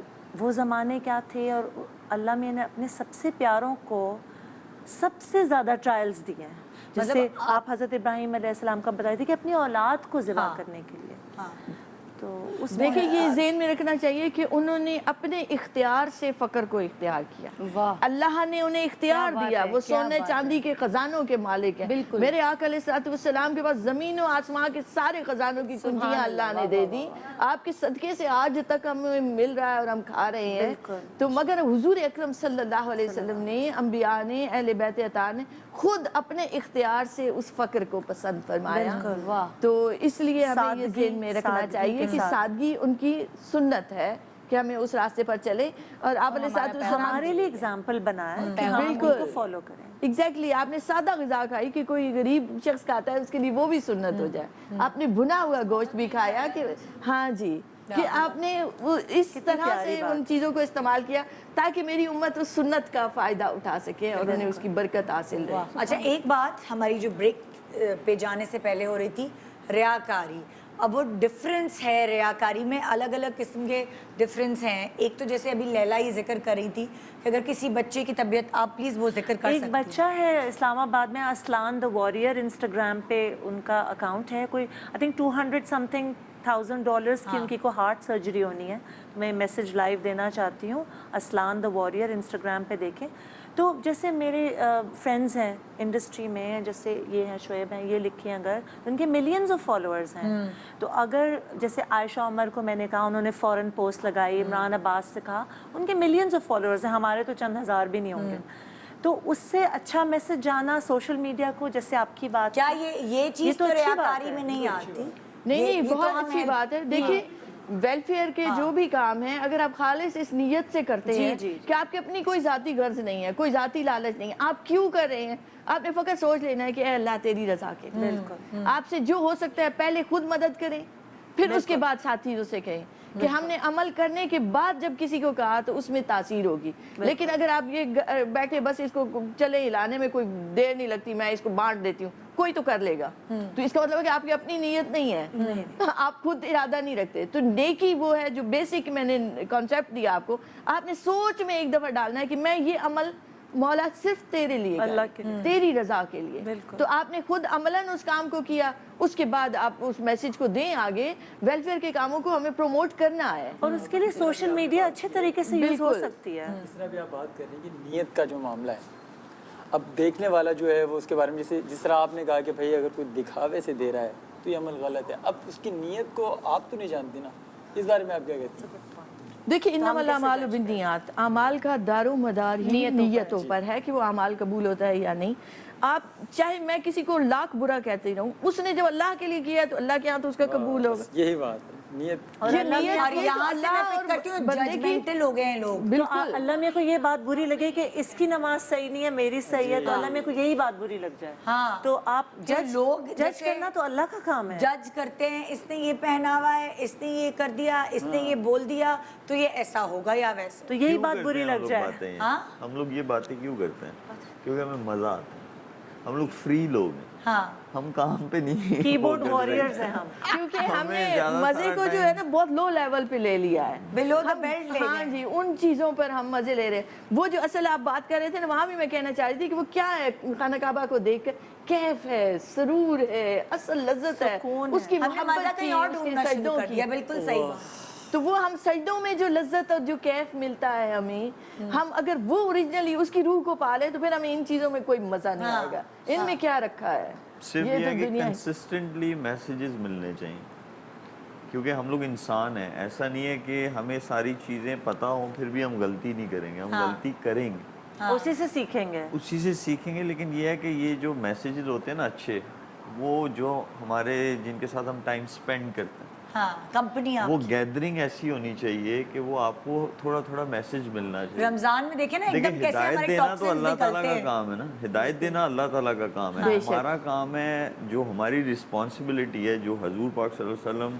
وہ زمانے کیا تھے، اور اللہ میں نے اپنے سب سے پیاروں کو سب سے زیادہ ٹرائلز دیے ہیں. جیسے آپ حضرت ابراہیم علیہ السلام کا بتائی تھی کہ اپنی اولاد کو ذبح کرنے کے لیے. تو اس دیکھیں یہ ذہن میں رکھنا چاہیے کہ انہوں نے اپنے اختیار سے فقر کو اختیار کیا. اللہ نے انہیں اختیار دیا. وہ سونے چاندی کے خزانوں کے مالک ہیں. میرے آقا علیہ السلام کے پاس زمین و آسمان کے سارے خزانوں کی کنجیاں اللہ نے دے دی. آپ کے صدقے سے آج تک ہمیں مل رہا ہے اور ہم کھا رہے ہیں. تو مگر حضور اکرم صلی اللہ علیہ وسلم نے، انبیاء نے، اہل بیت اطہار نے خود اپنے اختیار سے اس فقر کو پسند فرمایا. تو اس لیے ہمیں یہ ذہن میں رکھنا چاہیے کہ سادگی ان کی سنت ہے کہ ہمیں اس راستے پر چلے. اور آپ علیہ السلام ہمارے لیے اگزامپل بنایا کہ ہم ان کو فالو کریں. ایگزیکٹلی. آپ نے سادہ غذا کھائی کہ کوئی غریب شخص کھاتا ہے اس کے لیے وہ بھی سنت ہو جائے. آپ نے بھنا ہوا گوشت بھی کھایا کہ ہاں جی، کہ آپ نے اس طرح سے ان چیزوں کو استعمال کیا تاکہ میری امت اس سنت کا فائدہ اٹھا سکے اور انہیں اس کی برکت حاصل رہے. اچھا ایک بات ہماری جو بریک پہ جانے سے پہلے ہو رہی تھی، ریاکاری. اب وہ ڈفرینس ہے ریاکاری میں، الگ الگ قسم کے ڈفرینس ہیں. ایک تو جیسے ابھی لیلا ہی ذکر کر رہی تھی کہ اگر کسی بچے کی طبیعت، آپ پلیز وہ ذکر کر سکتے ہیں. ایک بچہ ہے اسلام آباد میں، اسلان دا واریر، انسٹاگرام پہ ان کا اکاؤنٹ ہے. کوئی آئی تھنک $200,000 کی ان کی کو ہارٹ سرجری ہونی ہے. میں میسج لائیو دینا چاہتی ہوں، اسلان دا واریر انسٹاگرام پہ دیکھیں. تو جیسے میرے فرینڈز ہیں انڈسٹری میں، جیسے یہ ہیں شعیب ہیں، یہ لکھیں اگر، ان کے ملینز آف فالوورز ہیں. تو اگر جیسے عائشہ عمر کو میں نے کہا، انہوں نے فوراً پوسٹ لگائی، عمران عباس سے کہا، ان کے ملینز آف فالوورز ہیں، ہمارے تو چند ہزار بھی نہیں ہوں گے. تو اس سے اچھا میسج جانا سوشل میڈیا کو، جیسے آپ کی بات، کیا یہ چیز تو ریاکاری میں نہیں آتی؟ نہیں، بہت اچھی بات ہے. دیکھیے ویلفیئر کے جو بھی کام ہیں، اگر آپ خالص اس نیت سے کرتے ہیں کہ آپ کی اپنی کوئی ذاتی غرض نہیں ہے، کوئی ذاتی لالچ نہیں ہے، آپ کیوں کر رہے ہیں، آپ نے فقط سوچ لینا ہے کہ اے اللہ تیری رضا کے لیے. آپ سے جو ہو سکتا ہے پہلے خود مدد کریں، پھر اس کے بعد ساتھیوں سے کہیں. کہ ہم نے عمل کرنے کے بعد جب کسی کو کہا تو اس میں تاثیر ہوگی. لیکن اگر آپ یہ بیٹھے بس اس کو چلے ہلانے میں کوئی دیر نہیں لگتی, میں اس کو بانٹ دیتی ہوں, کوئی تو کر لے گا, تو اس کا مطلب ہے کہ آپ کی اپنی نیت نہیں ہے, آپ خود ارادہ نہیں رکھتے. تو نیکی وہ ہے جو بیسک میں نے کانسیپٹ دیا آپ کو, آپ نے سوچ میں ایک دفعہ ڈالنا ہے کہ میں یہ عمل مولا صرف تیرے لیے, اللہ کے لیے, تیری رضا کے لیے. تو آپ نے خود عملاً اس کام کو کیا, اس کے بعد آپ اس میسج کو دیں آگے. ویلفیئر کے کاموں کو ہمیں پروموٹ کرنا ہے, اور اس کے لیے سوشل میڈیا اچھے طریقے سے یوز ہو سکتی ہے. جس طرح بھی آپ بات کر رہی ہیں کہ نیت کا جو معاملہ ہے, اب دیکھنے والا جو ہے وہ اس کے بارے میں جس طرح آپ نے کہا کہ بھائی اگر کوئی دکھاوے سے دے رہا ہے تو یہ عمل غلط ہے. اب اس کی نیت کو آپ تو نہیں جانتی نا, اس بارے میں آپ کیا کہتے ہیں؟ دیکھیں انما الاعمال بالنیات, اعمال کا دار و مدار ہی نیتوں پر ہے کہ وہ اعمال قبول ہوتا ہے یا نہیں. آپ چاہے میں کسی کو لاکھ برا کہتے رہوں, اس نے جب اللہ کے لیے کیا تو اللہ کے ہاں تو اس کا قبول ہوگا. یہی بات ہے, نیت. اور یہاں سے میں پک کرتی ہوں, ججمنٹل ہو گئے ہیں لوگ. اللہ میاں کو یہ بات بری لگے کہ اس کی نماز صحیح نہیں ہے, میری صحیح ہے, تو اللہ میاں کو یہی بات بری لگ جائے. تو آپ جج کرنا تو اللہ کا کام ہے. جج کرتے ہیں, اس نے یہ پہنا ہوا ہے, اس نے یہ کر دیا, اس نے یہ بول دیا, تو یہ ایسا ہوگا یا ویسا, تو یہی بات بری لگ جائے. ہم لوگ یہ باتیں کیوں کرتے ہیں؟ کیونکہ ہمیں مزہ آتا ہے. ہم لوگ فری لوگ ہیں, ہم کام پہ نہیں, کی بورڈ وارئرز ہیں ہم, کیونکہ ہم نے مزے کو جو ہے نا بہت لو لیول پہ لے لیا ہے, بلو دا بیلٹ. ہاں جی, ان چیزوں پر ہم مزے لے رہے ہیں. وہ جو اصل آپ بات کر رہے تھے نا, وہاں بھی میں کہنا چاہ رہی تھی کہ وہ کیا ہے, خانہ کعبہ کو دیکھ کر کیف ہے, سرور ہے, اصل لذت ہے, اس کی محبت کی, اس کے سجدوں کی. بالکل صحیح. تو وہ ہم سجدوں میں جو لذت اور جو کیف ملتا ہے ہمیں, ہم اگر وہ اوریجنلی اس کی روح کو پالے تو پھر ہمیں ان چیزوں میں کوئی مزہ نہیں آئے گا. ان میں کیا رکھا ہے, صرف یہ ہے کہ کنسسٹنٹلی میسیجز ملنے چاہیے, کیونکہ ہم لوگ انسان ہیں. ایسا نہیں ہے کہ ہمیں ساری چیزیں پتہ ہوں پھر بھی ہم غلطی نہیں کریں گے, ہم غلطی کریں گے, اسی سے سیکھیں گے, اسی سے سیکھیں گے. لیکن یہ ہے کہ یہ جو میسیجز ہوتے ہیں نا اچھے, وہ جو ہمارے جن کے ساتھ ہم ٹائم سپینڈ کرتے ہیں, کمپنی, وہ گیدرنگ ایسی ہونی چاہیے کہ وہ آپ کو تھوڑا تھوڑا میسج ملنا چاہیے. رمضان میں دیکھیں نا ایک دم کیسے ہمارے دینا تو اللہ تعالیٰ نکلتے کا ہیں. کام ہے نا, ہدایت دینا اللہ تعالیٰ کا کام ہے. ہمارا کام ہے, جو ہماری رسپانسبلٹی ہے, جو حضور پاک صلی اللہ علیہ وسلم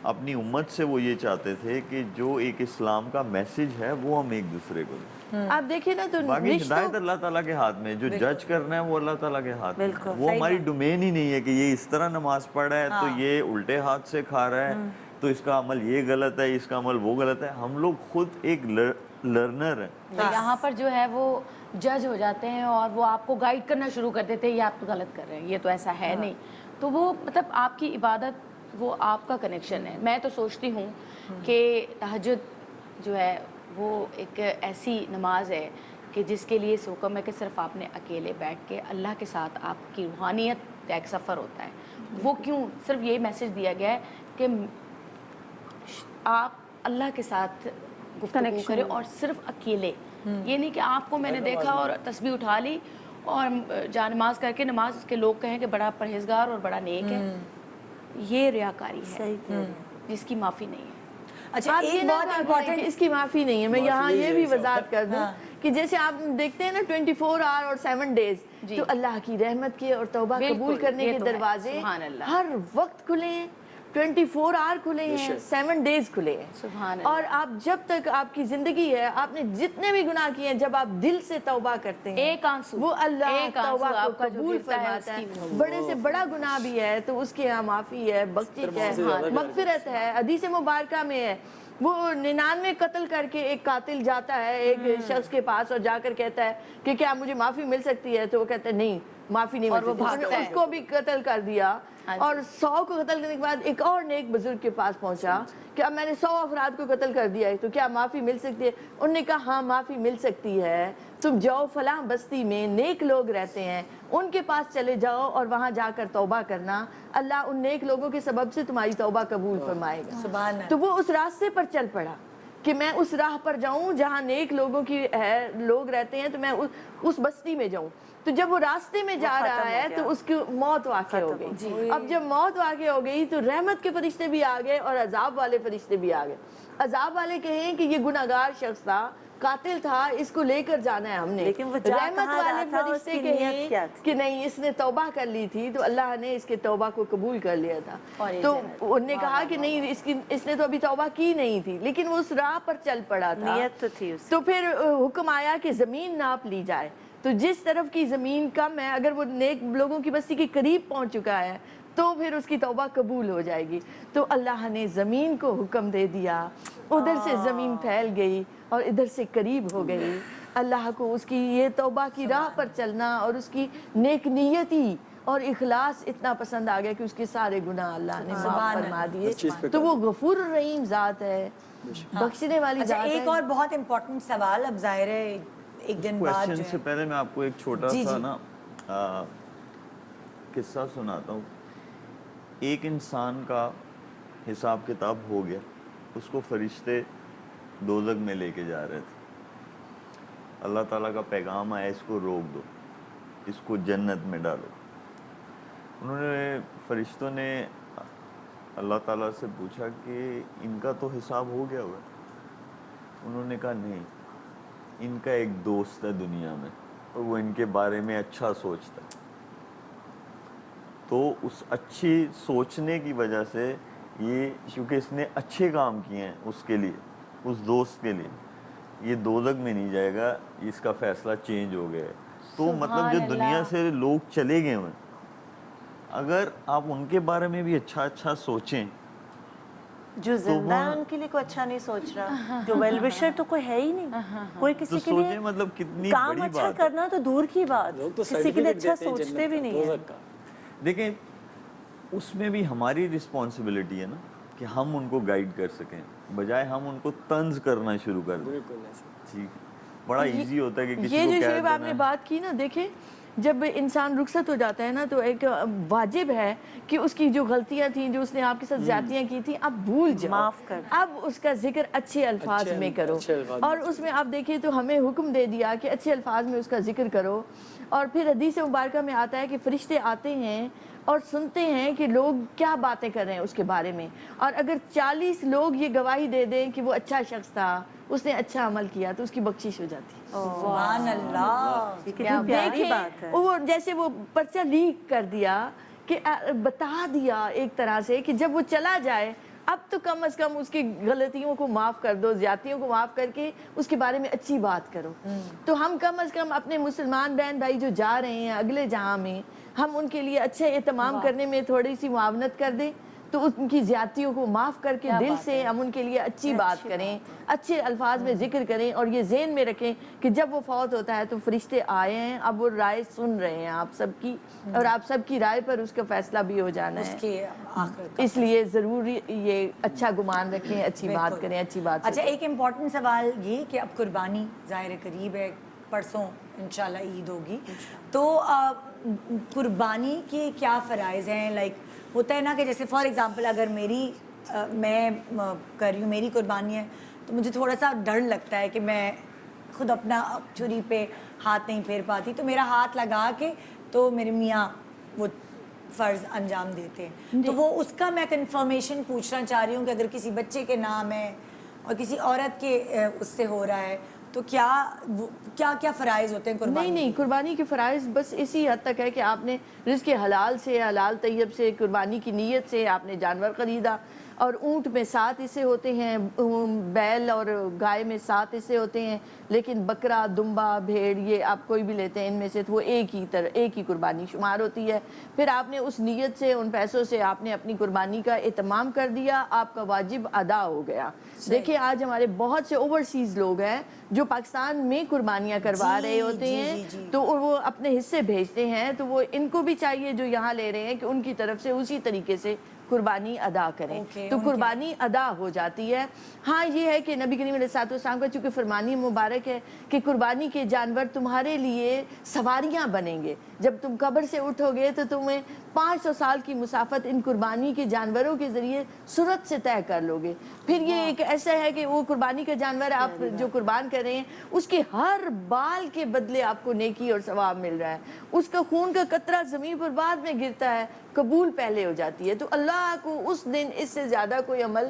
اپنی امت سے وہ یہ چاہتے تھے کہ جو ایک اسلام کا میسج ہے وہ ہم ایک دوسرے کو دیں. آپ دیکھیں نا تو باقی ہدایت اللہ تعالیٰ کے ہاتھ میں, جو جج کرنا ہے وہ اللہ تعالیٰ کے ہاتھ میں. وہ ہماری ڈومین ہی نہیں ہے کہ یہ اس طرح نماز پڑھ رہا ہے تو یہ الٹے ہاتھ سے کھا رہا ہے, تو اس کا عمل یہ غلط ہے, اس کا عمل وہ غلط ہے. ہم لوگ خود ایک لرنر ہیں. یہاں پر جو ہے وہ جج ہو جاتے ہیں اور وہ آپ کو گائیڈ کرنا شروع کر دیتے ہیں, یہ آپ تو غلط کر رہے ہیں, یہ تو ایسا ہے نہیں. تو وہ مطلب آپ کی عبادت وہ آپ کا کنیکشن ہے. میں تو سوچتی ہوں کہ تہجد جو ہے وہ ایک ایسی نماز ہے کہ جس کے لیے اس حکم ہے کہ صرف آپ نے اکیلے بیٹھ کے اللہ کے ساتھ آپ کی روحانیت کا ایک سفر ہوتا ہے. وہ کیوں صرف یہ میسج دیا گیا ہے کہ آپ اللہ کے ساتھ گفتگو کریں اور صرف اکیلے. یہ نہیں کہ آپ کو میں نے دیکھا اور تسبیح اٹھا لی اور جا نماز کر کے نماز کے لوگ کہیں کہ بڑا پرہیزگار اور بڑا نیک ہے. یہ ریاکاری ہے جس کی معافی نہیں ہے. اچھا ایک بہت امپورٹنٹ, اس کی معافی نہیں ہے. میں یہاں یہ بھی وضاحت کر دوں کہ جیسے آپ دیکھتے ہیں نا 24 آور اور 7 ڈیز, تو اللہ کی رحمت کے اور توبہ قبول کرنے کے دروازے ہر وقت کھلے ہیں, 24 آور کھلے ہیں, 7 ڈیز کھلے ہیں. اور آپ جب تک آپ کی زندگی ہے, آپ نے جتنے بھی گناہ کیے ہیں, جب آپ دل سے توبہ کرتے ہیں ایک آنسو, وہ اللہ توبہ کو قبول فرماتا ہے. بڑے سے بڑا گناہ بھی ہے تو اس کے یہاں معافی ہے, بخشش ہے, مغفرت ہے. حدیث مبارکہ میں ہے, وہ 99 قتل کر کے ایک قاتل جاتا ہے ایک شخص کے پاس اور جا کر کہتا ہے کہ کیا مجھے معافی مل سکتی ہے, تو وہ کہتا ہے نہیں معافی نہیں مل سکتی. اس کو بھی قتل کر دیا, اور 100 کو قتل کرنے کے بعد ایک اور نیک بزرگ کے پاس پہنچا کہ اب میں نے 100 افراد کو قتل کر دیا ہے, تو کیا معافی مل سکتی ہے؟ انہوں نے کہا ہاں معافی مل سکتی ہے. تم جاؤ فلاں بستی میں نیک لوگ رہتے ہیں, ان کے پاس چلے جاؤ اور وہاں جا کر توبہ کرنا, اللہ ان نیک لوگوں کے سبب سے تمہاری توبہ قبول فرمائے گا. سبحان اللہ. تو وہ اس راستے پر چل پڑا کہ میں اس راہ پر جاؤں جہاں نیک لوگوں کی لوگ رہتے ہیں, تو میں اس بستی میں جاؤں. تو جب وہ راستے میں جا رہا ہے تو اس کی موت واقع ہو گئی. اب جب موت واقع ہو گئی تو رحمت کے فرشتے بھی آ گئے اور عذاب والے فرشتے بھی آ گئے. عذاب والے کہیں کہ یہ گناہگار شخص تھا, قاتل تھا, اس کو لے کر جانا ہے ہم نے, لیکن وہ جا رحمت کہاں رہا والے تھا, اس فرشتے کی نیت کیا کہیں تھی؟ کہ نہیں اس نے توبہ کر لی تھی تو اللہ نے اس کے توبہ کو قبول کر لیا تھا. تو انہوں نے کہا کہ نہیں اس نے تو ابھی توبہ کی نہیں تھی, لیکن وہ اس راہ پر چل پڑا تھا, نیت تو تھی اس تو پھر حکم آیا کہ زمین ناپ لی جائے. تو جس طرف کی زمین کم ہے, اگر وہ نیک لوگوں کی بستی کے قریب پہنچ چکا ہے تو پھر اس کی توبہ قبول ہو جائے گی. تو اللہ نے زمین کو حکم دے دیا, ادھر سے زمین پھیل گئی اور ادھر سے قریب ہو گئی. اللہ کو اس کی یہ توبہ کی راہ پر چلنا اور اس کی نیک نیتی اور اخلاص اتنا پسند آ گیا کہ اس کے سارے گناہ اللہ نے معاف فرما دیے. تو وہ غفور الرحیم ذات ہے, بخشنے والی اچھا ذات ہے. ایک اور بہت امپورٹنٹ سوال, اب ظاہر ہے ایک دن بعد کوشچن جو سے ہے پہلے میں آپ کو ایک چھوٹا سا نا قصہ سناتا ہوں. ایک انسان کا حساب کتاب ہو گیا, اس کو فرشتے دوزخ میں لے کے جا رہے تھے. اللہ تعالیٰ کا پیغام آیا اس کو روک دو, اس کو جنت میں ڈالو. انہوں نے فرشتوں نے اللہ تعالیٰ سے پوچھا کہ ان کا تو حساب ہو گیا ہوا. انہوں نے کہا نہیں, ان کا ایک دوست ہے دنیا میں اور وہ ان کے بارے میں اچھا سوچتا ہے. تو اس اچھی سوچنے کی وجہ سے یہ, کیونکہ اس نے اچھے کام کیے ہیں اس کے لیے, اس دوست کے لیے, یہ دوزخ میں نہیں جائے گا, اس کا فیصلہ چینج ہو گیا ہے. تو مطلب جو دنیا سے لوگ چلے گئے ہیں, اگر آپ ان کے بارے میں بھی اچھا سوچیں, جو زندہ ہے ان کے لیے کوئی اچھا نہیں سوچ رہا, جو ویل وشر تو کوئی ہے ہی نہیں, کوئی کسی کے لیے مطلب کتنی کام بڑی اچھا بات ہے. کرنا تو دور کی بات, کسی کے لیے اچھا سوچتے بھی نہیں ہیں. دیکھیں اس میں بھی ہماری رسپانسبلٹی ہے نا کہ ہم ان کو گائیڈ کر سکیں, بجائے ہم ان کو طنز کرنا شروع کر دیں. ٹھیک, بڑا ایزی ہوتا ہے کہ کسی یہ کو جو کہہ شعیب آپ نے بات کی نا, دیکھیں جب انسان رخصت ہو جاتا ہے نا تو ایک واجب ہے کہ اس کی جو غلطیاں تھیں, جو اس نے آپ کے ساتھ زیادتیاں کی تھیں, اب بھول جاؤ, معاف کر, اب اس کا ذکر اچھے الفاظ میں کرو. اور اس میں آپ دیکھیں تو ہمیں حکم دے دیا کہ اچھے الفاظ میں اس کا ذکر کرو. اور پھر حدیث مبارکہ میں آتا ہے کہ فرشتے آتے ہیں اور سنتے ہیں کہ لوگ کیا باتیں کر رہے ہیں اس کے بارے میں, اور اگر 40 لوگ یہ گواہی دے دیں کہ وہ اچھا شخص تھا, اس نے اچھا عمل کیا, تو اس کی بخشش ہو جاتی ہے. سبحان اللہ, دیکھیں وہ جیسے وہ پرچہ لیک کر دیا کہ بتا دیا ایک طرح سے کہ جب وہ چلا جائے اب تو کم از کم اس کی غلطیوں کو معاف کر دو, زیادتیوں کو معاف کر کے اس کے بارے میں اچھی بات کرو. تو ہم کم از کم اپنے مسلمان بہن بھائی جو جا رہے ہیں اگلے جہاں میں, ہم ان کے لیے اچھے اہتمام کرنے میں تھوڑی سی معاونت کر دیں, تو ان کی زیادتیوں کو معاف کر کے دل سے ہم ان کے لیے اچھی بات کریں, اچھے الفاظ میں ذکر کریں. اور یہ ذہن میں رکھیں کہ جب وہ فوت ہوتا ہے تو فرشتے آئے ہیں, اب وہ رائے سن رہے ہیں آپ سب کی, اور آپ سب کی رائے پر اس کا فیصلہ بھی ہو جانا ہے. اس لیے ضروری یہ اچھا گمان رکھیں, اچھی بات کریں, اچھی بات. اچھا ایک امپورٹنٹ سوال یہ کہ اب قربانی ظاہر قریب ہے, پرسوں انشاءاللہ عید ہوگی, تو قربانی کے کیا فرائض ہیں؟ لائک ہوتا ہے نا کہ جیسے فار ایگزامپل اگر میں کر رہی ہوں, میری قربانی ہے, تو مجھے تھوڑا سا ڈر لگتا ہے کہ میں خود اپنا چھری پہ ہاتھ نہیں پھیر پاتی, تو میرا ہاتھ لگا کے تو میرے میاں وہ فرض انجام دیتے ہیں. تو وہ اس کا میں کنفرمیشن پوچھنا چاہ رہی ہوں کہ اگر کسی بچے کے نام ہے اور کسی عورت کے اس سے ہو رہا ہے تو کیا فرائض ہوتے ہیں قربانی؟ نہیں, قربانی کے فرائض بس اسی حد تک ہے کہ آپ نے رزق حلال سے, حلال طیب سے, قربانی کی نیت سے آپ نے جانور خریدا, اور اونٹ میں 7 حصے ہوتے ہیں, بیل اور گائے میں 7 حصے ہوتے ہیں, لیکن بکرا, دمبا, بھیڑ یہ آپ کوئی بھی لیتے ہیں ان میں سے, تو وہ ایک ہی قربانی شمار ہوتی ہے. پھر آپ نے اس نیت سے, ان پیسوں سے آپ نے اپنی قربانی کا اہتمام کر دیا, آپ کا واجب ادا ہو گیا. دیکھیں آج ہمارے بہت سے اوورسیز لوگ ہیں جو پاکستان میں قربانیاں کروا رہے ہوتے ہیں, تو وہ اپنے حصے بھیجتے ہیں, تو وہ ان کو بھی چاہیے جو یہاں لے رہے ہیں کہ ان کی طرف سے اسی طریقے سے قربانی ادا کریں, تو قربانی ادا ہو جاتی ہے. ہاں یہ ہے کہ نبی کریم علیہ السلام کا چونکہ فرمانی مبارک ہے کہ قربانی کے جانور تمہارے لیے سواریاں بنیں گے, جب تم قبر سے اٹھو گے تو تمہیں 500 سال کی مسافت ان قربانی کے جانوروں کے ذریعے سرعت سے طے کر لو گے. پھر یہ ایک ایسا ہے کہ وہ قربانی کا جانور آپ جو قربان کر رہے ہیں اس کے ہر بال کے بدلے آپ کو نیکی اور ثواب مل رہا ہے, اس کا خون کا قطرہ زمین پر بعد میں گرتا ہے, قبول پہلے ہو جاتی ہے. تو اللہ کو اس دن اس سے زیادہ کوئی عمل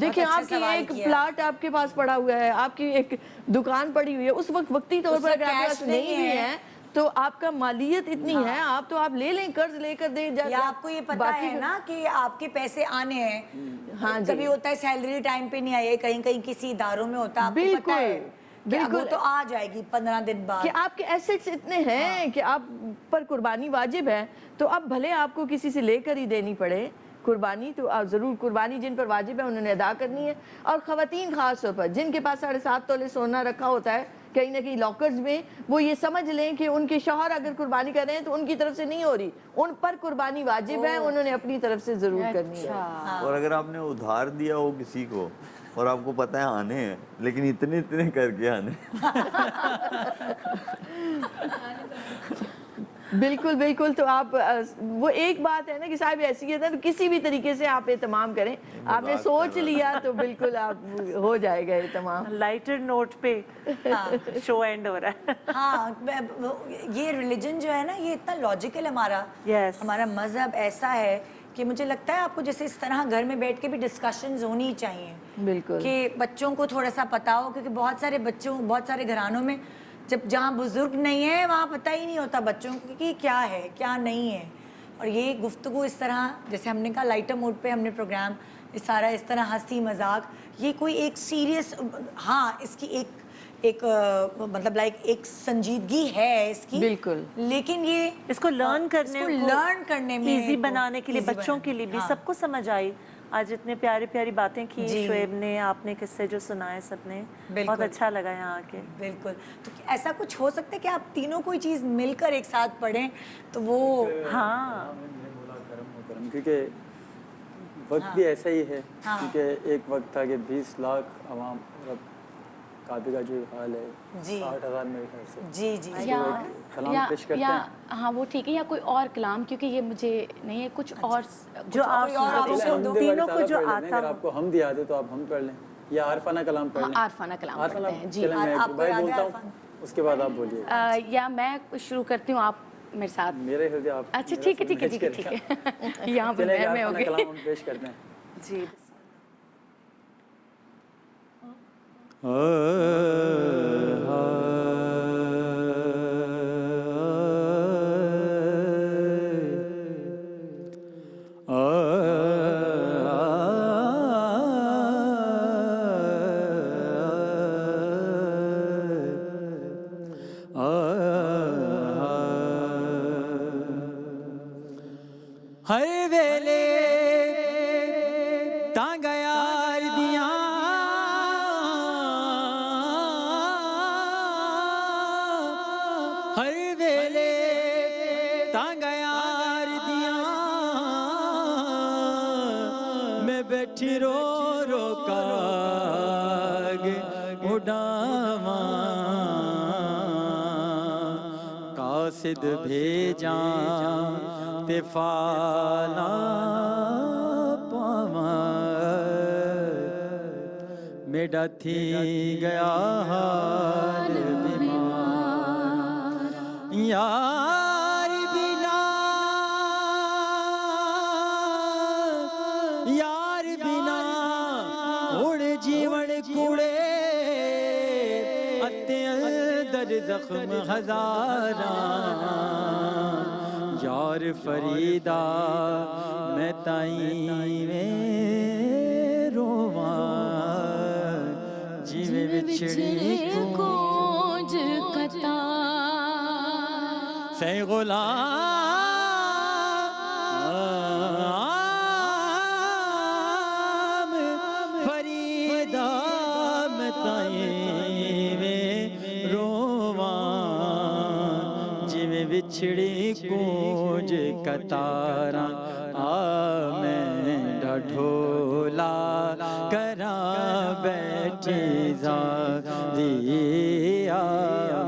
دیکھیں اچھا آپ کی سوال ایک کیا۔ پلاٹ آپ کے پاس پڑا ہوا ہے, آپ کی ایک دکان پڑی ہوئی ہے, اس وقت وقتی طور پر اگر آپ کے پاس نہیں بھی ہے تو آپ کا مالیت اتنی ہے, آپ تو آپ لے لیں, قرض لے کر دیں. یا آپ کو یہ پتا ہے نا کہ آپ کے پیسے آنے ہیں, کبھی ہوتا ہے سیلری ٹائم پہ نہیں آئے, کہیں کہیں کسی اداروں میں ہوتا ہے, آپ کو پتا ہے کہ وہ تو آ جائے گی 15 دن بعد, کہ آپ کے ایسٹس اتنے ہیں کہ آپ پر قربانی واجب ہے, تو اب بھلے آپ کو کسی سے لے کر ہی دینی پڑے قربانی, تو آپ ضرور قربانی جن پر واجب ہے انہوں نے ادا کرنی ہے. اور خواتین خاص طور پر جن کے پاس 7.5 تولے سونا رکھا ہوتا ہے کہیں نہ کہیں لاکرز میں, وہ یہ سمجھ لیں کہ ان کے شوہر اگر قربانی کر رہے ہیں تو ان کی طرف سے نہیں ہو رہی, ان پر قربانی واجب ہے, انہوں نے اپنی طرف سے ضرور کرنی ہے. اور اگر آپ نے ادھار دیا ہو کسی کو اور آپ کو پتہ ہے آنے ہیں, لیکن اتنے اتنے کر کے آنے بالکل بالکل. تو آپ وہ ایک بات ہے نا کہ صاحب حیثیت ہے تو کسی بھی طریقے سے آپ اہتمام کریں, آپ نے سوچ لیا تو بالکل آپ ہو جائے گا اہتمام. لائٹر نوٹ پہ شو اینڈ ہو رہا ہے. ہاں یہ ریلیجن جو ہے نا یہ اتنا لاجیکل ہمارا مذہب ایسا ہے کہ مجھے لگتا ہے آپ کو جیسے اس طرح گھر میں بیٹھ کے بھی ڈسکشنز ہونی چاہیے, بالکل, کہ بچوں کو تھوڑا سا پتا ہو, کیونکہ بہت سارے گھرانوں میں جب جہاں بزرگ نہیں ہے وہاں پتہ ہی نہیں ہوتا بچوں کو کہ کیا ہے کیا نہیں ہے. اور یہ گفتگو اس طرح جیسے ہم نے کہا لائٹر موڈ پہ ہم نے پروگرام سارا اس طرح ہنسی مذاق, یہ کوئی ایک سیریس, ہاں اس کی ایک مطلب لائک ایک سنجیدگی ہے اس کی, بالکل, لیکن یہ اس کو لرن کرنے میں ایزی بنانے کے لیے بچوں کے لیے بھی سب کو سمجھ آئی. آج اتنے پیاری پیاری باتیں کی شعیب نے, آپ نے قصے جو سنائے سب نے, بہت اچھا لگا یہاں آ کے. بالکل. تو ایسا کچھ ہو سکتا ہے کہ آپ تینوں کوئی چیز مل کر ایک ساتھ پڑھیں تو وہ کیونکہ وقت بھی ایسا ہی ہے, کیونکہ ایک وقت تھا کہ 20 لاکھ عوام, کعبے کا جو حال ہے 60,000 میرے خیال سے, جی جی کلام پیش کرتے ہیں. ہاں وہ ٹھیک ہے, یا کوئی اور کلام, کیونکہ یہ مجھے نہیں ہے کچھ اور جو آپ تینوں کو جو آتا اگر آپ کو ہم یاد ہے تو آپ ہم پڑھ لیں, یا عارفانہ کلام پڑھ لیں. عارفانہ کلام پڑھتے ہیں جی. چلیں میں بھائی بولتا ہوں, اس کے بعد آپ بولیے. یا میں شروع کرتی ہوں, آپ میرے ساتھ. میرے خیال سے آپ. اچھا ٹھیک ہے یہاں پر میں ہو گئی. کلام ہم پیش کرتے ہیں جی. ہر ویلے تانگ یار دیاں ہر ویلے تانگ یار دیاں میں بیٹھی رو رو کاگ اڈاواں قاصد بھیجاں تے فالا پاواں میڈا تھی گیا حال بیمار یار بنا اڑ جیون کوڑے اتے اندر زخم ہزاراں یار فریدا میں تائیں میں رواں جیویں بچھڑی کونج کتا سے غلام فریدا میں تائیں میں رواں جیویں بچھڑی کونج کتاراں میں ڈھولا کراں بیٹھی زادی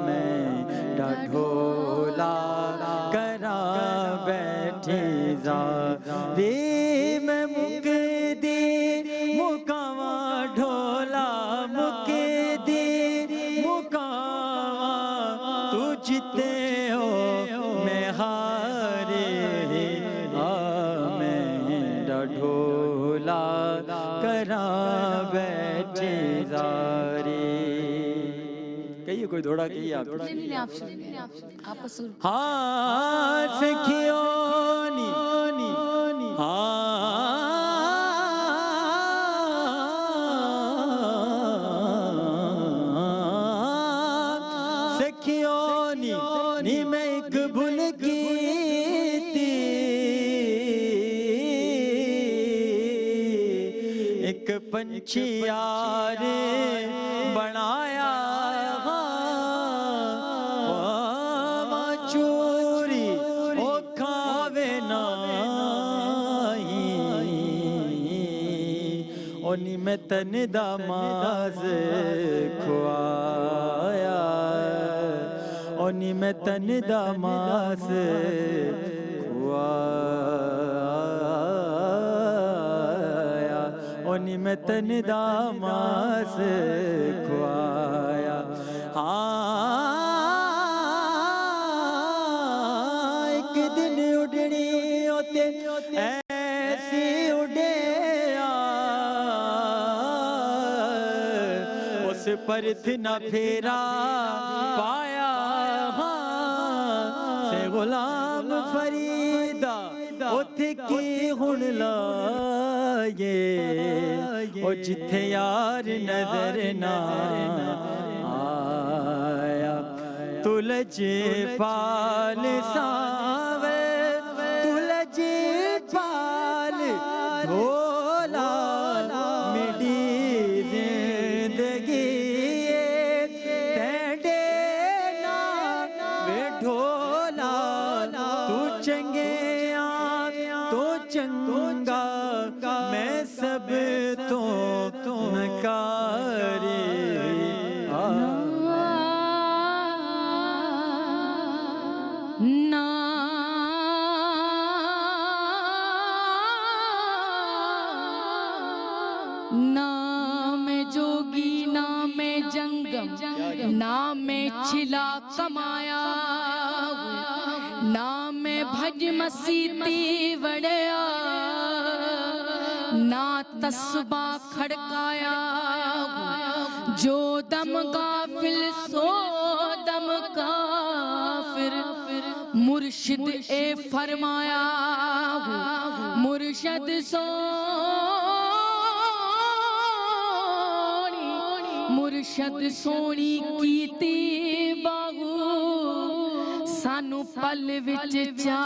میں ڈھولا کراں بیٹھی زادی میں مک دی مکاواں ڈھولا مک دی مکاواں تو جتے ڈھولا کر کراں بیٹھے زارے. کہیے کوئی تھوڑا کہیے آپ. آپ کو سن ہاں سکھیوں نی سکھیوں نی میں ایک بھول کیتی ایک پنچھی یار بنایا چوری او کھاوے نائی اونی میں تن داماز کھوایا اونی میں تن داماز کھوایا اونی میں تن داماز کھوایا. ایک دن اڈنی ہوتے ایسی اڈیا اس پر نہ پھیرا پایا سے غلام فریدہ اتھ کی ہن لائے او جتھے یار نظر نہ آیا. تلج پال ساوے تلج پال ڈھولا میری زندگی تیڈے نا وے ڈھولا تو چنگے تو چنگا میں سب تو نکاری. نام جوگی نام جنگم نام چھلا کمایا نام بھج مسیتی وڑیا نا تسبہ کھڑکایا جو دم غافل سو دم کافر مرشد اے فرمایا مرشد مرشد سونی کیتی باغو سانو پل وچ چا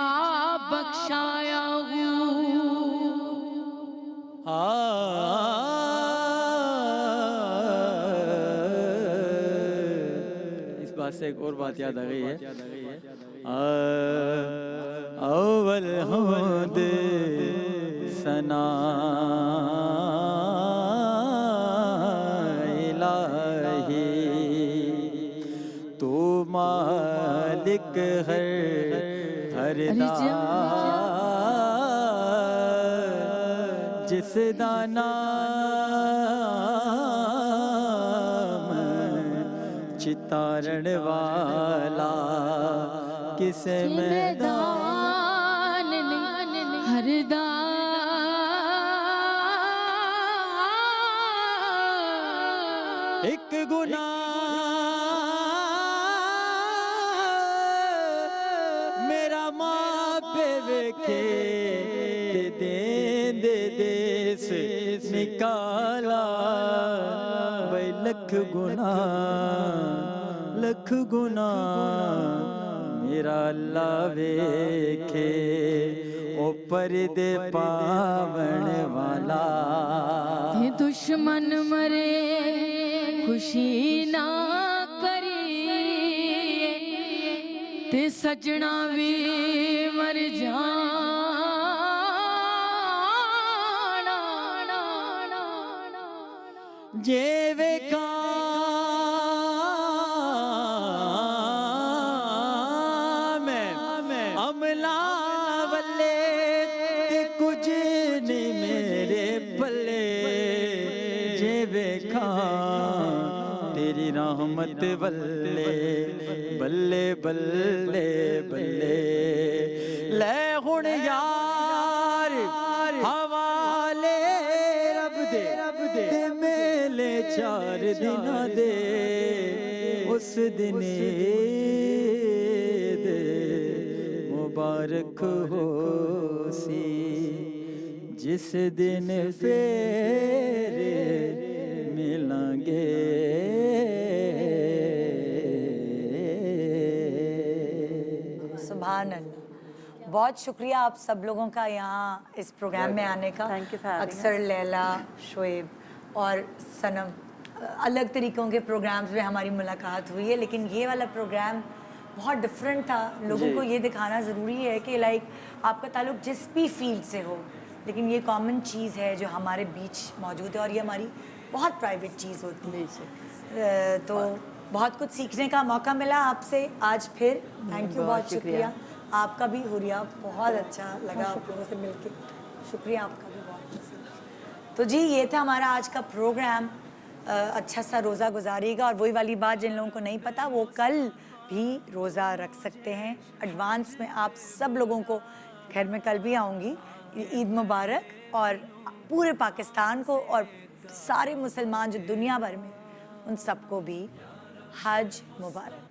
بخشایا اس بات سے ایک اور بات یاد آ گئی ہے. اول حمد ثنا تو مالک ہر جس دا نام چتارن والا کسے میدان ہر ایک گناہ میرا ماں پہ ویکھے دے سے نکالا بھائی لکھ گناہ میرا اللہ ویکھے او پردے پاون والا. دشمن مرے خوشی نہ کری تے سجنا بھی مر جانا جے ویکھاں میں عملہ والے تے کچھ نہیں میرے پلے جے ویکھاں تیری رحمت بلے بلے بلے بلے لے ہن یار حوالے رب دے شادی نہ دے اس دن عید مبارک ہو سی جس دن پھر ملیں گے سبحان اللہ. بہت شکریہ آپ سب لوگوں کا یہاں اس پروگرام میں آنے کا. Thank you for having اکثر لیلا، شعیب اور سنم الگ طریقوں کے پروگرامز میں ہماری ملاقات ہوئی ہے، لیکن یہ والا پروگرام بہت ڈفرینٹ تھا. لوگوں کو یہ دکھانا ضروری ہے کہ لائک آپ کا تعلق جس بھی فیلڈ سے ہو، لیکن یہ کامن چیز ہے جو ہمارے بیچ موجود ہے، اور یہ ہماری بہت پرائیویٹ چیز ہوتی ہے. تو بہت کچھ سیکھنے کا موقع ملا آپ سے آج پھر. تھینک یو، بہت شکریہ آپ کا بھی. حوریہ بہت اچھا لگا آپ لوگوں سے مل کے. شکریہ آپ کا بھی بہت. تو جی یہ تھا ہمارا آج کا پروگرام. اچھا سا روزہ گزاریے گا، اور وہی والی بات جن لوگوں کو نہیں پتہ وہ کل بھی روزہ رکھ سکتے ہیں. ایڈوانس میں آپ سب لوگوں کو، خیر میں کل بھی آؤں گی، عید مبارک. اور پورے پاکستان کو اور سارے مسلمان جو دنیا بھر میں، ان سب کو بھی حج مبارک.